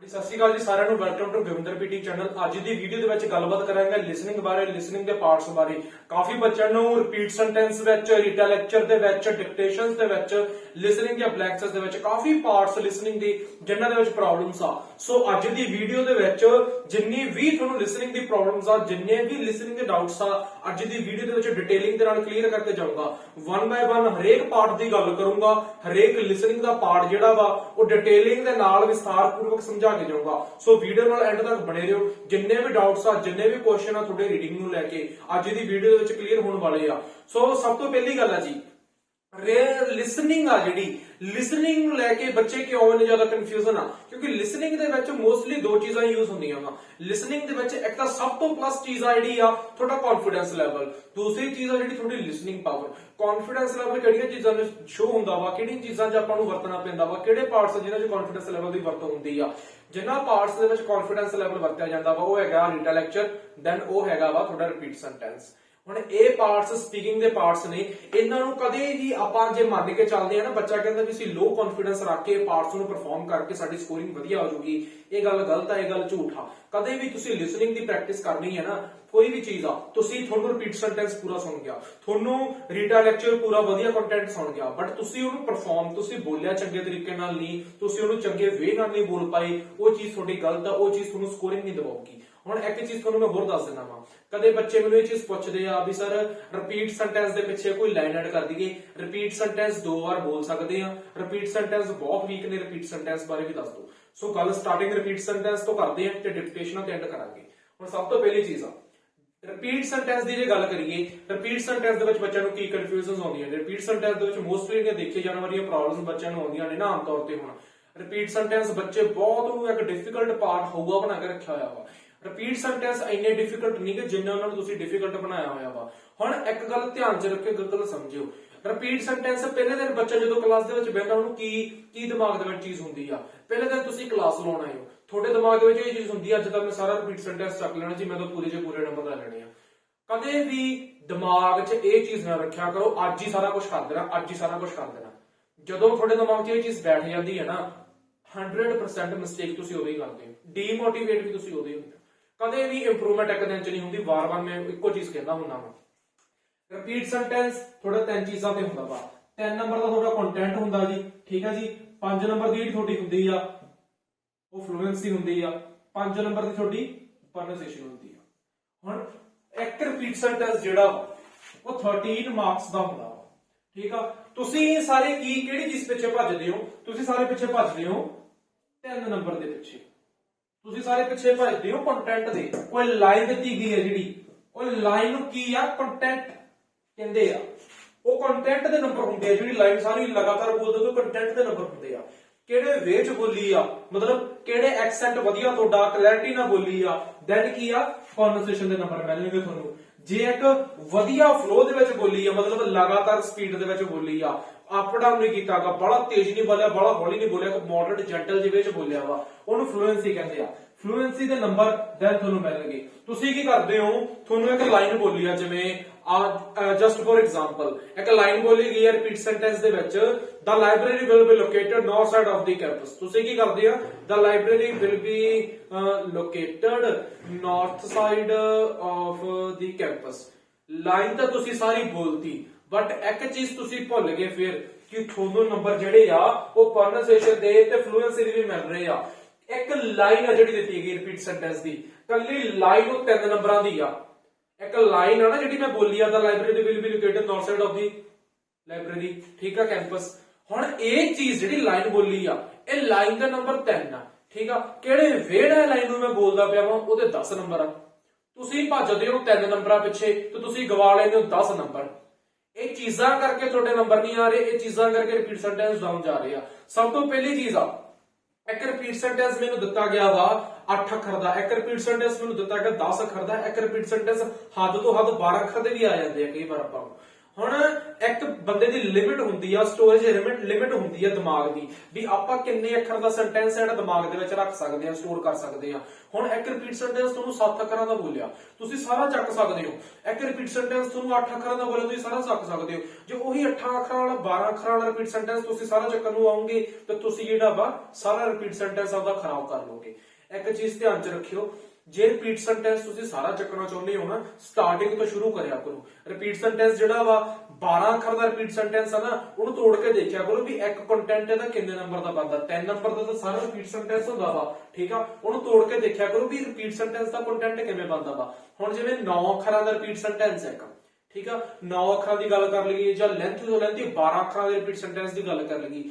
ਸਤਿ ਸ਼੍ਰੀ ਅਕਾਲ ਜੀ ਸਾਰਿਆਂ ਨੂੰ welcome to Gavinder PT channel. ਅੱਜ ਦੀ ਵੀਡੀਓ ਦੇ ਵਿੱਚ ਗੱਲਬਾਤ ਕਰਾਂਗੇ ਲਿਸਨਿੰਗ ਬਾਰੇ, ਲਿਸਨਿੰਗ ਦੇ ਪਾਰਟਸ ਬਾਰੇ। ਕਾਫੀ ਬੱਚਿਆਂ ਨੂੰ ਰਿਪੀਟ ਸੈਂਟੈਂਸ ਵਿੱਚ, ਰੀਟਾ ਲੈਕਚਰ ਦੇ ਵਿੱਚ, ਡਿਕਟੇਸ਼ਨਸ ਦੇ ਵਿੱਚ, ਲਿਸਨਿੰਗ ਜਾਂ ਬਲੈਂਕਸ ਦੇ ਵਿੱਚ ਕਾਫੀ ਪਾਰਟਸ ਲਿਸਨਿੰਗ ਦੀ ਜਿਨ੍ਹਾਂ ਦੇ ਵਿੱਚ ਪ੍ਰੋਬਲਮਸ ਆ। ਸੋ ਅੱਜ ਦੀ ਵੀਡੀਓ ਦੇ ਵਿੱਚ ਜਿੰਨੀ ਵੀ ਤੁਹਾਨੂੰ ਲਿਸਨਿੰਗ ਦੀ ਪ੍ਰੋਬਲਮਸ ਆ, ਜਿੰਨੇ ਵੀ ਲਿਸਨਿੰਗ ਦੇ ਡਾਊਟਸ ਆ, ਅੱਜ ਦੀ ਵੀਡੀਓ ਦੇ ਵਿੱਚ ਡਿਟੇਲਿੰਗ ਦੇ ਨਾਲ ਕਲੀਅਰ ਕਰਕੇ ਜਾਊਂਗਾ। 1 ਬਾय 1 ਹਰੇਕ ਪਾਰਟ ਦੀ ਗੱਲ ਕਰੂੰਗਾ। ਹਰੇਕ ਲਿਸਨਿੰਗ ਦਾ ਪਾਰਟ ਜਿਹੜਾ ਵਾ ਉਹ ਡਿਟੇਲਿੰਗ ਦੇ ਨਾਲ ਵਿਸਥਾਰਪੂਰਵਕ ਸਮਝਾ ਕੇ ਜਾਊਂਗਾ। ਸੋ ਵੀਡੀਓ ਨਾਲ ਐਂਡ ਤੱਕ ਬਣੇ ਰਹੋ। ਜਿੰਨੇ ਵੀ ਡਾਊਟਸ ਆ, ਜਿੰਨੇ ਵੀ ਕੁਐਸਚਨ ਆ ਤੁਹਾਡੇ ਰੀਡਿੰਗ ਨੂੰ ਲੈ ਕੇ ਅੱਜ ਦੀ ਵੀਡੀਓ ਦੇ ਵਿੱਚ ਕਲੀਅਰ ਹੋਣ ਵਾਲੇ ਆ। ਸੋ ਸਭ ਤੋਂ ਪਹਿਲੀ ਗੱਲ ਆ ਜੀ, ਲਿਸਨਿੰਗ ਆ ਜਿਹੜੀ, ਲਿਸਨਿੰਗ ਨੂੰ ਲੈ ਕੇ ਬੱਚੇ ਕਿਉਂ ਇੰਨੇ ਜ਼ਿਆਦਾ ਕਨਫਿਊਜ਼ਨ ਆ? ਕਿਉਂਕਿ ਲਿਸਨਿੰਗ ਦੇ ਵਿੱਚ ਮੋਸਟਲੀ ਦੋ ਚੀਜ਼ਾਂ ਯੂਜ਼ ਹੁੰਦੀਆਂ ਵਾ। ਲਿਸਨਿੰਗ ਦੇ ਵਿੱਚ ਇੱਕ ਤਾਂ ਸਭ ਤੋਂ ਪਲੱਸ ਚੀਜ਼ ਆ ਜਿਹੜੀ ਆ ਤੁਹਾਡਾ ਕੌਨਫੀਡੈਂਸ ਲੈਵਲ, ਦੂਸਰੀ ਚੀਜ਼ ਆ ਜਿਹੜੀ ਤੁਹਾਡੀ ਲਿਸਨਿੰਗ ਪਾਵਰ। ਕੌਨਫੀਡੈਂਸ ਲੈਵਲ ਕਿਹੜੀਆਂ ਚੀਜ਼ਾਂ ਨੂੰ ਸ਼ੋ ਹੁੰਦਾ ਵਾ, ਕਿਹੜੀਆਂ ਚੀਜ਼ਾਂ 'ਚ ਆਪਾਂ ਨੂੰ ਵਰਤਣਾ ਪੈਂਦਾ ਵਾ, ਕਿਹੜੇ ਪਾਰਟਸ ਜਿਨ੍ਹਾਂ 'ਚ ਕੌਨਫੀਡੈਂਸ ਲੈਵਲ ਦੀ ਵਰਤੋਂ ਹੁੰਦੀ ਆ। ਜਿਨ੍ਹਾਂ ਪਾਰਟਸ ਦੇ ਵਿੱਚ ਕੌਨਫੀਡੈਂਸ ਲੈਵਲ ਵਰਤਿਆ ਜਾਂਦਾ ਵਾ ਉਹ ਹੈਗਾ ਰੀਟਾ ਲੈਕਚਰ, ਦੈਨ ਉਹ ਹੈਗਾ ਵਾ ਤੁਹਾਡਾ ਰਿਪੀਟ ਸੈਂਟੈਂਸ। ਹੁਣ ਇਹ ਪਾਰਟਸ ਸਪੀਕਿੰਗ ਦੇ ਪਾਰਟਸ ਨੇ, ਇਹਨਾਂ ਨੂੰ ਕਦੇ ਵੀ ਆਪਾਂ ਜੇ ਮੰਨ ਕੇ ਚੱਲਦੇ ਆ ਨਾ, ਬੱਚਾ ਕਹਿੰਦਾ ਵੀ ਅਸੀਂ ਲੋ ਕੌਨਫੀਡੈਂਸ ਰੱਖ ਕੇ ਪਾਰਟਸ ਨੂੰ ਪਰਫਾਰਮ ਕਰਕੇ ਸਾਡੀ ਸਕੋਰਿੰਗ ਵਧੀਆ ਹੋ ਜਾਊਗੀ, ਇਹ ਗੱਲ ਗਲਤ ਆ, ਇਹ ਗੱਲ ਝੂਠ ਆ। ਕਦੇ ਵੀ ਤੁਸੀਂ ਲਿਸਨਿੰਗ ਦੀ ਪ੍ਰੈਕਟਿਸ ਕਰਨੀ ਹੈ ਨਾ, ਕੋਈ ਵੀ ਚੀਜ਼ ਆ, ਤੁਹਾਨੂੰ ਰਿਪੀਟ ਸੈਂਟੈਂਸ ਪੂਰਾ ਸੁਣ ਗਿਆ, ਤੁਹਾਨੂੰ ਰੀਟਾ ਲੈਕਚਰ ਪੂਰਾ ਵਧੀਆ ਕੰਟੈਂਟ ਸੁਣ ਗਿਆ, ਬਟ ਤੁਸੀਂ ਉਹਨੂੰ ਪਰਫਾਰਮ, ਤੁਸੀਂ ਬੋਲਿਆ ਚੰਗੇ ਤਰੀਕੇ ਨਾਲ ਨਹੀਂ, ਤੁਸੀਂ ਉਹਨੂੰ ਚੰਗੇ ਵੇ ਨਾਲ ਨਹੀਂ ਬੋਲ ਪਾਏ, ਉਹ ਚੀਜ਼ ਤੁਹਾਡੀ ਗਲਤ ਆ, ਉਹ ਚੀਜ਼ ਤੁਹਾਨੂੰ ਸਕੋਰਿੰਗ ਨਹੀਂ ਦਿਵਾਉਗੀ। ਹੁਣ ਇੱਕ ਚੀਜ਼ ਤੁਹਾਨੂੰ ਮੈਂ ਹੋਰ ਦੱਸ ਦਿੰਦਾ ਵਾਂ, ਕਦੇ ਬੱਚੇ ਮੈਨੂੰ ਇਹ ਚੀਜ਼ ਪੁੱਛਦੇ ਆ ਵੀ ਸਰ ਰਿਪੀਟ ਸੈਂਟੈਂਸ ਦੇ ਪਿੱਛੇ ਕੋਈ ਲਾਈਨ ਐਡ ਕਰ ਦਈਏ, ਰਿਪੀਟ ਸੈਂਟੈਂਸ 2 ਵਾਰ ਬੋਲ ਸਕਦੇ ਆ, ਰਿਪੀਟ ਸੈਂਟੈਂਸ ਬਹੁਤ ਵੀਕ ਨੇ, ਰਿਪੀਟ ਸੈਂਟੈਂਸ ਬਾਰੇ ਵੀ ਦੱਸ ਦਿਓ। ਸੋ ਗੱਲ ਸਟਾਰਟਿੰਗ ਰਿਪੀਟ ਸੈਂਟੈਂਸ ਤੋਂ ਕਰਦੇ ਆ ਤੇ ਡਿਕਟੇਸ਼ਨਾਂ ਤੇ ਐਂਡ ਕਰਾਂਗੇ। ਹੁਣ ਸਭ ਤੋਂ ਪਹਿਲੀ ਚੀਜ਼ ਆ ਰਿਪੀਟ ਸੈਂਟੈਂਸ ਦੀ ਜੇ ਗੱਲ ਕਰੀਏ, ਰਿਪੀਟ ਸੈਂਟੈਂਸ ਦੇ ਵਿੱਚ ਬੱਚਿਆਂ ਨੂੰ ਕੀ ਕਨਫਿਊਜ਼ਨਸ ਆਉਂਦੀਆਂ ਨੇ? ਰਿਪੀਟ ਸੈਂਟੈਂਸ ਦੇ ਵਿੱਚ ਮੋਸਟਲੀ ਦੇਖੇ ਜਾਣ ਵਾਲੀਆਂ ਪ੍ਰੋਬਲਮਸ ਬੱਚਿਆਂ ਨੂੰ ਆਉਂਦੀਆਂ ਨੇ ਨਾ ਆਮ ਤੌਰ ਤੇ। ਹੁਣ ਰਿਪੀਟ ਸੈਂਟੈਂਸ ਬੱਚੇ ਬਹੁਤ ਨੂੰ ਇੱਕ ਡਿਫਿਕਲਟ ਪਾਰਟ ਹੋਊਗਾ ਬਣਾ ਕੇ ਰੱਖਿਆ ਹੋਇਆ ਵਾ। ਰਿਪੀਟ ਸੈਂਟੈਂਸ ਇੰਨੇ ਡਿਫਿਕਲਟ ਨਹੀਂ ਕਿ ਜਿੰਨਾ ਉਹਨਾਂ ਨੂੰ ਤੁਸੀਂ ਡਿਫਿਕਲਟ ਬਣਾਇਆ ਹੋਇਆ ਵਾ। ਹੁਣ ਇੱਕ ਗੱਲ ਧਿਆਨ 'ਚ ਰੱਖਿਓ, ਗੱਲ ਸਮਝਿਓ। ਰਿਪੀਟ ਸੈਂਟੈਂਸ ਪਹਿਲੇ ਦਿਨ ਬੱਚਾ ਜਦੋਂ ਕਲਾਸ ਦੇ ਵਿੱਚ ਬੈਠਾ ਉਹਨੂੰ ਕੀ ਦਿਮਾਗ ਦੇ ਵਿੱਚ ਚੀਜ਼ ਹੁੰਦੀ ਆ? ਪਹਿਲੇ ਦਿਨ ਤੁਸੀਂ ਕਲਾਸ ਲਾਉਣ ਆਏ ਹੋ, ਤੁਹਾਡੇ ਦਿਮਾਗ ਦੇ ਵਿੱਚ ਇਹ ਚੀਜ਼ ਹੁੰਦੀ ਆ ਅੱਜ ਤੱਕ ਮੈਂ ਸਾਰਾ ਰਿਪੀਟ ਸੈਂਟੈਂਸ ਚੱਕ ਲੈਣਾ ਜੀ, ਮੈਂ ਤਾਂ ਪੂਰੇ ਨੰਬਰ ਲੈ ਲੈਣੇ ਆ। ਕਦੇ ਵੀ ਦਿਮਾਗ 'ਚ ਇਹ ਚੀਜ਼ ਨਾ ਰੱਖਿਆ ਕਰੋ ਅੱਜ ਹੀ ਸਾਰਾ ਕੁਝ ਕਰ ਦੇਣਾ, ਅੱਜ ਹੀ ਸਾਰਾ ਕੁਝ ਕਰ ਦੇਣਾ। ਜਦੋਂ ਤੁਹਾਡੇ ਦਿਮਾਗ 'ਚ ਇਹ ਚੀਜ਼ ਬੈਠ ਜਾਂਦੀ ਹੈ ਨਾ, 100% ਮਿਸਟੇਕ ਤੁਸੀਂ ਉਦੋਂ ਹੀ ਕਰਦੇ ਹੋ, ਡੀਮੋਟੀਵੇਟ ਵੀ ਤੁਸੀਂ ਉਦੋਂ ਹੀ ਹੁੰਦੇ ਹੋ। ਕਦੇ ਵੀ ਇੰਪਰੂਵਮੈਂਟ ਇੱਕ ਦਿਨ 'ਚ ਨਹੀਂ ਹੁੰਦੀ। ਵਾਰ-ਵਾਰ ਮੈਂ ਇੱਕੋ ਚੀਜ਼ ਕਹਿੰਦਾ ਹੁੰਦਾ ਵਾਂ। ਰਿਪੀਟ ਸੈਂਟੈਂਸ ਥੋੜਾ 3 ਚੀਜ਼ਾਂ ਤੇ ਹੁੰਦਾ ਵਾ। 3 ਨੰਬਰ ਦਾ ਤੁਹਾਡਾ ਕੰਟੈਂਟ ਹੁੰਦਾ ਜੀ, ਠੀਕ ਹੈ ਜੀ। 5 ਨੰਬਰ ਦੀ ਜਿਹੜੀ ਤੁਹਾਡੀ ਹੁੰਦੀ ਆ ਉਹ ਫਲੂਐਂਸੀ ਹੁੰਦੀ ਆ। 5 ਨੰਬਰ ਦੀ ਤੁਹਾਡੀ ਪ੍ਰੋਨਾਂਸੀਏਸ਼ਨ ਹੁੰਦੀ ਆ। ਹੁਣ ਇੱਕ ਰਿਪੀਟ ਸੈਂਟੈਂਸ ਜਿਹੜਾ ਉਹ 13 ਮਾਰਕਸ ਦਾ ਹੁੰਦਾ ਵਾ, ਠੀਕ ਆ। ਤੁਸੀਂ ਸਾਰੇ ਕਿਹੜੀ ਚੀਜ਼ ਪਿੱਛੇ ਭੱਜਦੇ ਹੋ? ਤੁਸੀਂ ਸਾਰੇ ਪਿੱਛੇ ਭੱਜਦੇ ਹੋ 3 ਨੰਬਰ ਦੇ ਪਿੱਛੇ। ਤੁਸੀਂ ਸਾਰੇ ਪਿੱਛੇ ਭੱਜਦੇ ਹੋ ਕੰਟੈਂਟ ਦੇ। ਕੋਈ ਲਾਈਨ ਦਿੱਤੀ ਗਈ ਹੈ ਜਿਹੜੀ, ਉਹ ਲਾਈਨ ਨੂੰ ਕੀ ਆ? ਕੰਟੈਂਟ ਕਹਿੰਦੇ ਆ। ਉਹ ਕੰਟੈਂਟ ਦੇ ਨੰਬਰ ਹੁੰਦੇ ਆ। ਜਿਹੜੀ ਲਾਈਨ ਸਾਰੀ ਲਗਾਤਾਰ ਬੋਲਦੇ ਉਹ ਕੰਟੈਂਟ ਦੇ ਨੰਬਰ ਹੁੰਦੇ ਆ। ਕਿਹੜੇ ਵੇ 'ਚ ਬੋਲੀ ਆ, ਮਤਲਬ ਕਿਹੜੇ ਐਕਸੈਂਟ ਵਧੀਆ ਤੁਹਾਡਾ, ਕਲੈਰਿਟੀ ਨਾਲ ਬੋਲੀ ਆ, ਦੈਨ ਕੀ ਆ? ਪ੍ਰੋਨਾਂਸੀਏਸ਼ਨ ਦੇ ਨੰਬਰ ਮਿਲਣਗੇ ਤੁਹਾਨੂੰ। ਜੇ ਇੱਕ ਵਧੀਆ ਫਲੋ ਦੇ ਵਿੱਚ ਬੋਲੀ ਆ, ਮਤਲਬ ਲਗਾਤਾਰ ਸਪੀਡ ਦੇ ਵਿੱਚ ਬੋਲੀ ਆ, ਅਪ ਡਾਊਨ ਨਹੀਂ ਕੀਤਾਗਾ, ਬੜਾ ਤੇਜ਼ ਨਹੀਂ ਬੋਲਿਆ, ਬੜਾ ਹੌਲੀ ਨਹੀਂ ਬੋਲਿਆ, ਇੱਕ ਮੋਡਰੇਟ ਜੈਂਟਲ ਜਿਹੇ ਵਿੱਚ ਬੋਲਿਆ ਵਾ, ਉਹਨੂੰ ਫਲੂਐਂਸੀ ਕਹਿੰਦੇ ਆ। ਫਲੂਐਂਸੀ ਦੇ ਨੰਬਰ ਦੈਨ ਤੁਹਾਨੂੰ ਮਿਲਣਗੇ। ਤੁਸੀਂ ਕੀ ਕਰਦੇ ਹੋ? ਤੁਹਾਨੂੰ ਇੱਕ ਲਾਈਨ ਬੋਲੀ ਆ, ਜਿਵੇਂ ਜਸਟ ਫॉर ਐਗਜ਼ਾਮਪਲ ਇੱਕ ਲਾਈਨ ਬੋਲੀ ਗਈ ਹੈ ਰਿਪੀਟ ਸੈਂਟੈਂਸ ਦੇ ਵਿੱਚ, the library will be located north side of the campus। ਤੁਸੀਂ ਕੀ ਕਰਦੇ ਆ? the library will be located north side of the campus। Line ਤਾਂ ਤੁਸੀਂ ਸਾਰੀ ਬੋਲਤੀ, ਬਟ ਇੱਕ ਚੀਜ਼ ਤੁਸੀਂ ਭੁੱਲ ਗਏ ਫਿਰ ਕਿ ਤੁਹਾਨੂੰ ਨੰਬਰ ਜਿਹੜੇ ਆ ਉਹ ਪ੍ਰੋਨਾਂਸੀਏਸ਼ਨ ਦੇ ਤੇ ਫਲੂਐਂਸੀ ਦੇ ਵੀ ਮਿਲ ਰਹੇ ਆ। ਇੱਕ ਲਾਈਨ ਆ ਜਿਹੜੀ ਦਿੱਤੀ ਗਈ ਰਿਪੀਟ ਸੈਂਟੈਂਸ ਦੀ, ਕੱਲੀ ਲਾਈਨ ਉਹ 3 ਨੰਬਰਾਂ ਦੀ ਆ। ਇੱਕ ਲਾਈਨ ਆ ਨਾ ਜਿਹੜੀ ਮੈਂ ਬੋਲੀ ਆ, the library will be located north side of the library, ਠੀਕ ਆ, ਕੈਂਪਸ। ਹੁਣ ਇਹ ਚੀਜ਼ ਜਿਹੜੀ ਲਾਈਨ ਬੋਲੀ ਆ, ਇਹ ਲਾਈਨ ਦਾ ਨੰਬਰ 3 ਆ, ਠੀਕ ਆ। ਕਿਹੜੇ ਵੇੜਾ ਲਾਈਨ ਨੂੰ ਮੈਂ ਬੋਲਦਾ ਪਿਆ ਵਾਂ ਉਹਦੇ 10 ਨੰਬਰ ਆ। ਤੁਸੀਂ ਭੱਜਦੇ ਹੋ 3 ਨੰਬਰਾਂ ਪਿੱਛੇ ਤੇ ਤੁਸੀਂ ਗਵਾ ਲੈਂਦੇ ਹੋ 10 ਨੰਬਰ। ਇਹ ਚੀਜ਼ਾਂ ਕਰਕੇ ਤੁਹਾਡੇ ਨੰਬਰ ਨਹੀਂ ਆ ਰਹੇ, ਇਹ ਚੀਜ਼ਾਂ ਕਰਕੇ ਰਿਪੀਟ ਸੈਂਟੈਂਸ ਡਾਊਨ ਜਾ ਰਹੇ ਆ। ਸਭ ਤੋਂ ਪਹਿਲੀ ਚੀਜ਼ ਆ, ਇੱਕ ਰਿਪੀਟ ਸੈਂਟੈਂਸ ਮੈਨੂੰ ਦਿੱਤਾ ਗਿਆ ਵਾ 8 ਅੱਖਰ ਦਾ, ਇੱਕ ਰਿਪੀਟ ਸੈਂਟੈਂਸ ਮੈਨੂੰ ਦਿੱਤਾ ਗਿਆ 10 ਅੱਖਰ ਦਾ, ਇੱਕ ਰਿਪੀਟ ਸੈਂਟੈਂਸ ਹੱਦ ਤੋਂ ਹੱਦ 12 ਅੱਖਰ ਦੇ ਵੀ ਆ ਜਾਂਦੇ ਆ ਕਈ ਵਾਰ ਆਪਾਂ ਨੂੰ। ਹੁਣ ਇੱਕ ਬੰਦੇ ਦੀ ਲਿਮਿਟ ਹੁੰਦੀ ਆ, ਸਟੋਰੇਜ ਲਿਮਿਟ ਹੁੰਦੀ ਆ ਦਿਮਾਗ ਦੀ, ਵੀ ਆਪਾਂ ਕਿੰਨੇ ਅੱਖਰ ਦਾ ਸੈਂਟੈਂਸ ਜਿਹੜਾ ਦਿਮਾਗ ਦੇ ਵਿੱਚ ਰੱਖ ਸਕਦੇ ਆ, ਸਟੋਰ ਕਰ ਸਕਦੇ ਆ। ਹੁਣ ਇੱਕ ਰਿਪੀਟ ਸੈਂਟੈਂਸ ਤੁਹਾਨੂੰ 7 ਅੱਖਰਾਂ ਦਾ ਬੋਲਿਆ, ਤੁਸੀਂ ਸਾਰਾ ਚੱਕ ਸਕਦੇ ਹੋ। ਇੱਕ ਰਿਪੀਟ ਸੈਂਟੈਂਸ ਤੁਹਾਨੂੰ 8 ਅੱਖਰਾਂ ਦਾ ਬੋਲਿਆ, ਤੁਸੀਂ ਸਾਰਾ ਚੱਕ ਸਕਦੇ ਹੋ। ਜੇ ਉਹੀ 8 ਅੱਖਰਾਂ ਵਾਲਾ 12 ਅੱਖਰਾਂ ਵਾਲਾ ਰਿਪੀਟ ਸੈਂਟੈਂਸ ਤੁਸੀਂ ਸਾਰਾ ਚੱਕਣ ਨੂੰ ਆਉਂਗੇ ਤਾਂ ਤੁਸੀਂ ਜਿਹੜਾ ਵਾ ਸਾਰਾ ਰਿਪੀਟ ਸੈਂਟੈਂਸ ਆਪਦਾ ਖਰਾਬ ਕਰ ਲੋਗੇ। ਇੱਕ ਚੀਜ਼ ਧਿਆਨ 'ਚ ਰੱਖਿਓ, ਜੇ ਰਿਪੀਟ ਸੈਂਟੈਂਸ ਤੁਸੀਂ ਸਾਰਾ ਚੱਕਣਾ ਚਾਹੁੰਦੇ ਹੋ ਨਾ, ਸਟਾਰਟਿੰਗ ਤੋਂ ਸ਼ੁਰੂ ਕਰਿਆ ਕਰੋ। ਰਿਪੀਟ ਸੈਂਟੈਂਸ ਜਿਹੜਾ ਵਾ 12 ਅੱਖਰ ਦਾ ਰਿਪੀਟ ਸੈਂਟੈਂਸ ਆ ਨਾ, ਉਹਨੂੰ ਤੋੜ ਕੇ ਦੇਖਿਆ ਕਰੋ ਵੀ ਇੱਕ ਕੰਟੈਂਟ ਇਹਦਾ ਕਿੰਨੇ ਨੰਬਰ ਦਾ ਬਣਦਾ। 3 ਨੰਬਰ ਦਾ ਤਾਂ ਸਾਰਾ ਰਿਪੀਟ ਸੈਂਟੈਂਸ ਹੁੰਦਾ ਵਾ, ਠੀਕ ਆ। ਉਹਨੂੰ ਤੋੜ ਕੇ ਦੇਖਿਆ ਕਰੋ ਵੀ ਰਿਪੀਟ ਸੈਂਟੈਂਸ ਦਾ ਕੰਟੈਂਟ ਕਿਵੇਂ ਬਣਦਾ ਵਾ। ਹੁਣ ਜਿਵੇਂ 9 ਅੱਖਰਾਂ ਦਾ ਰਿਪੀਟ ਸੈਂਟੈਂਸ ਹੈ ਇੱਕ, ਠੀਕ ਆ, 9 ਅੱਖਰਾਂ ਦੀ ਗੱਲ ਕਰ ਲਈਏ ਜਾਂ ਲੈਂਥ ਤੋਂ ਲੈਂਥ 12 ਅੱਖਰਾਂ ਦੇ ਰਿਪੀਟ ਸੈਂਟੈਂਸ ਦੀ ਗੱਲ ਕਰ ਲਈਏ।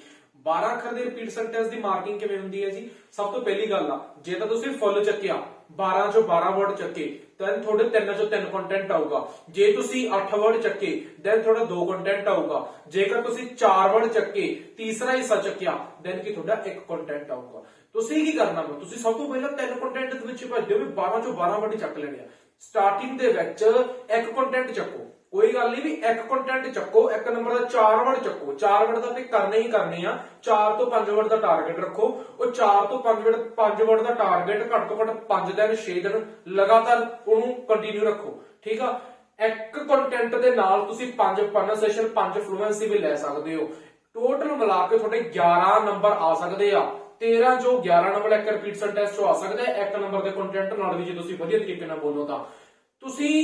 12 ਅੱਖਰ ਦੇ ਰਿਪੀਟ ਸੈਂਟੈਂਸ ਦੀ ਮਾਰਕਿੰਗ ਕਿਵੇਂ ਹੁੰਦੀ ਹੈ ਜੀ? ਸਭ ਤੋਂ ਪਹਿਲੀ ਗੱਲ ਆ, ਜੇ ਤਾਂ ਤੁਸੀਂ ਫੁੱਲ ਚੱਕਿਆ 12 ਚੋਂ 12 ਵਰਡ ਚੱਕੇ ਤਾਂ ਤੁਹਾਡੇ 3 ਚੋਂ 3 ਕੰਟੈਂਟ ਆਊਗਾ। ਜੇ ਤੁਸੀਂ 8 ਵਰਡ ਚੱਕੇ ਦੈਨ ਤੁਹਾਡਾ 2 ਕੰਟੈਂਟ ਆਊਗਾ। ਜੇਕਰ ਤੁਸੀਂ 4 ਵਰਡ ਚੱਕੇ, ਤੀਸਰਾ ਹਿੱਸਾ ਚੱਕਿਆ ਦੈਨ ਕੀ ਤੁਹਾਡਾ 1 ਕੰਟੈਂਟ ਆਊਗਾ। ਤੁਸੀਂ ਕੀ ਕਰਨਾ ਵਾ, ਤੁਸੀਂ ਸਭ ਤੋਂ ਪਹਿਲਾਂ 3 ਕੰਟੈਂਟ ਦੇ ਵਿੱਚ ਭੱਜਦੇ ਹੋ ਵੀ 12 ਚੋਂ 12 ਵਰਡ ਚੱਕ ਲੈਣੇ ਆ। ਸਟਾਰਟਿੰਗ ਦੇ ਵਿੱਚ 1 ਕੰਟੈਂਟ ਚੱਕੋ, ਕੋਈ ਗੱਲ ਨਹੀਂ ਵੀ 1 ਕੰਟੈਂਟ ਚੱਕੋ, 1 ਨੰਬਰ ਦਾ 4 ਵਰਡ ਚੱਕੋ। 4 ਵਰਡ ਦਾ ਵੀ ਕਰਨੇ ਹੀ ਕਰਨੇ ਆ, 4 ਤੋਂ 5 ਵਰਡ ਦਾ ਟਾਰਗੇਟ ਰੱਖੋ। ਉਹ 4 ਤੋਂ 5 ਵਰਡ ਦਾ ਟਾਰਗੇਟ ਘੱਟ ਤੋਂ ਘੱਟ 5 ਦਿਨ 6 ਦਿਨ ਲਗਾਤਾਰ ਉਹਨੂੰ ਕੰਟੀਨਿਊ ਰੱਖੋ, ਠੀਕ ਆ। ਇੱਕ ਕੰਟੈਂਟ ਦੇ ਨਾਲ ਤੁਸੀਂ 5 ਪ੍ਰੋਨੰਸੀਏਸ਼ਨ 5 ਫਲੂਐਂਸੀ ਵੀ ਲੈ ਸਕਦੇ ਹੋ। ਟੋਟਲ ਮਿਲਾ ਕੇ ਤੁਹਾਡੇ 11 ਨੰਬਰ ਆ ਸਕਦੇ ਆ। 13 ਚੋਂ 11 ਨੰਬਰ ਇੱਕ ਰਿਪੀਟ ਸੈਂਟੈਂਸ ਚੋਂ ਆ ਸਕਦਾ ਹੈ, 1 ਨੰਬਰ ਦੇ ਕੰਟੈਂਟ ਨਾਲ ਵੀ ਜੇ ਤੁਸੀਂ ਵਧੀਆ ਤਰੀਕੇ ਨਾਲ ਬੋਲੋ ਤਾਂ। ਤੁਸੀਂ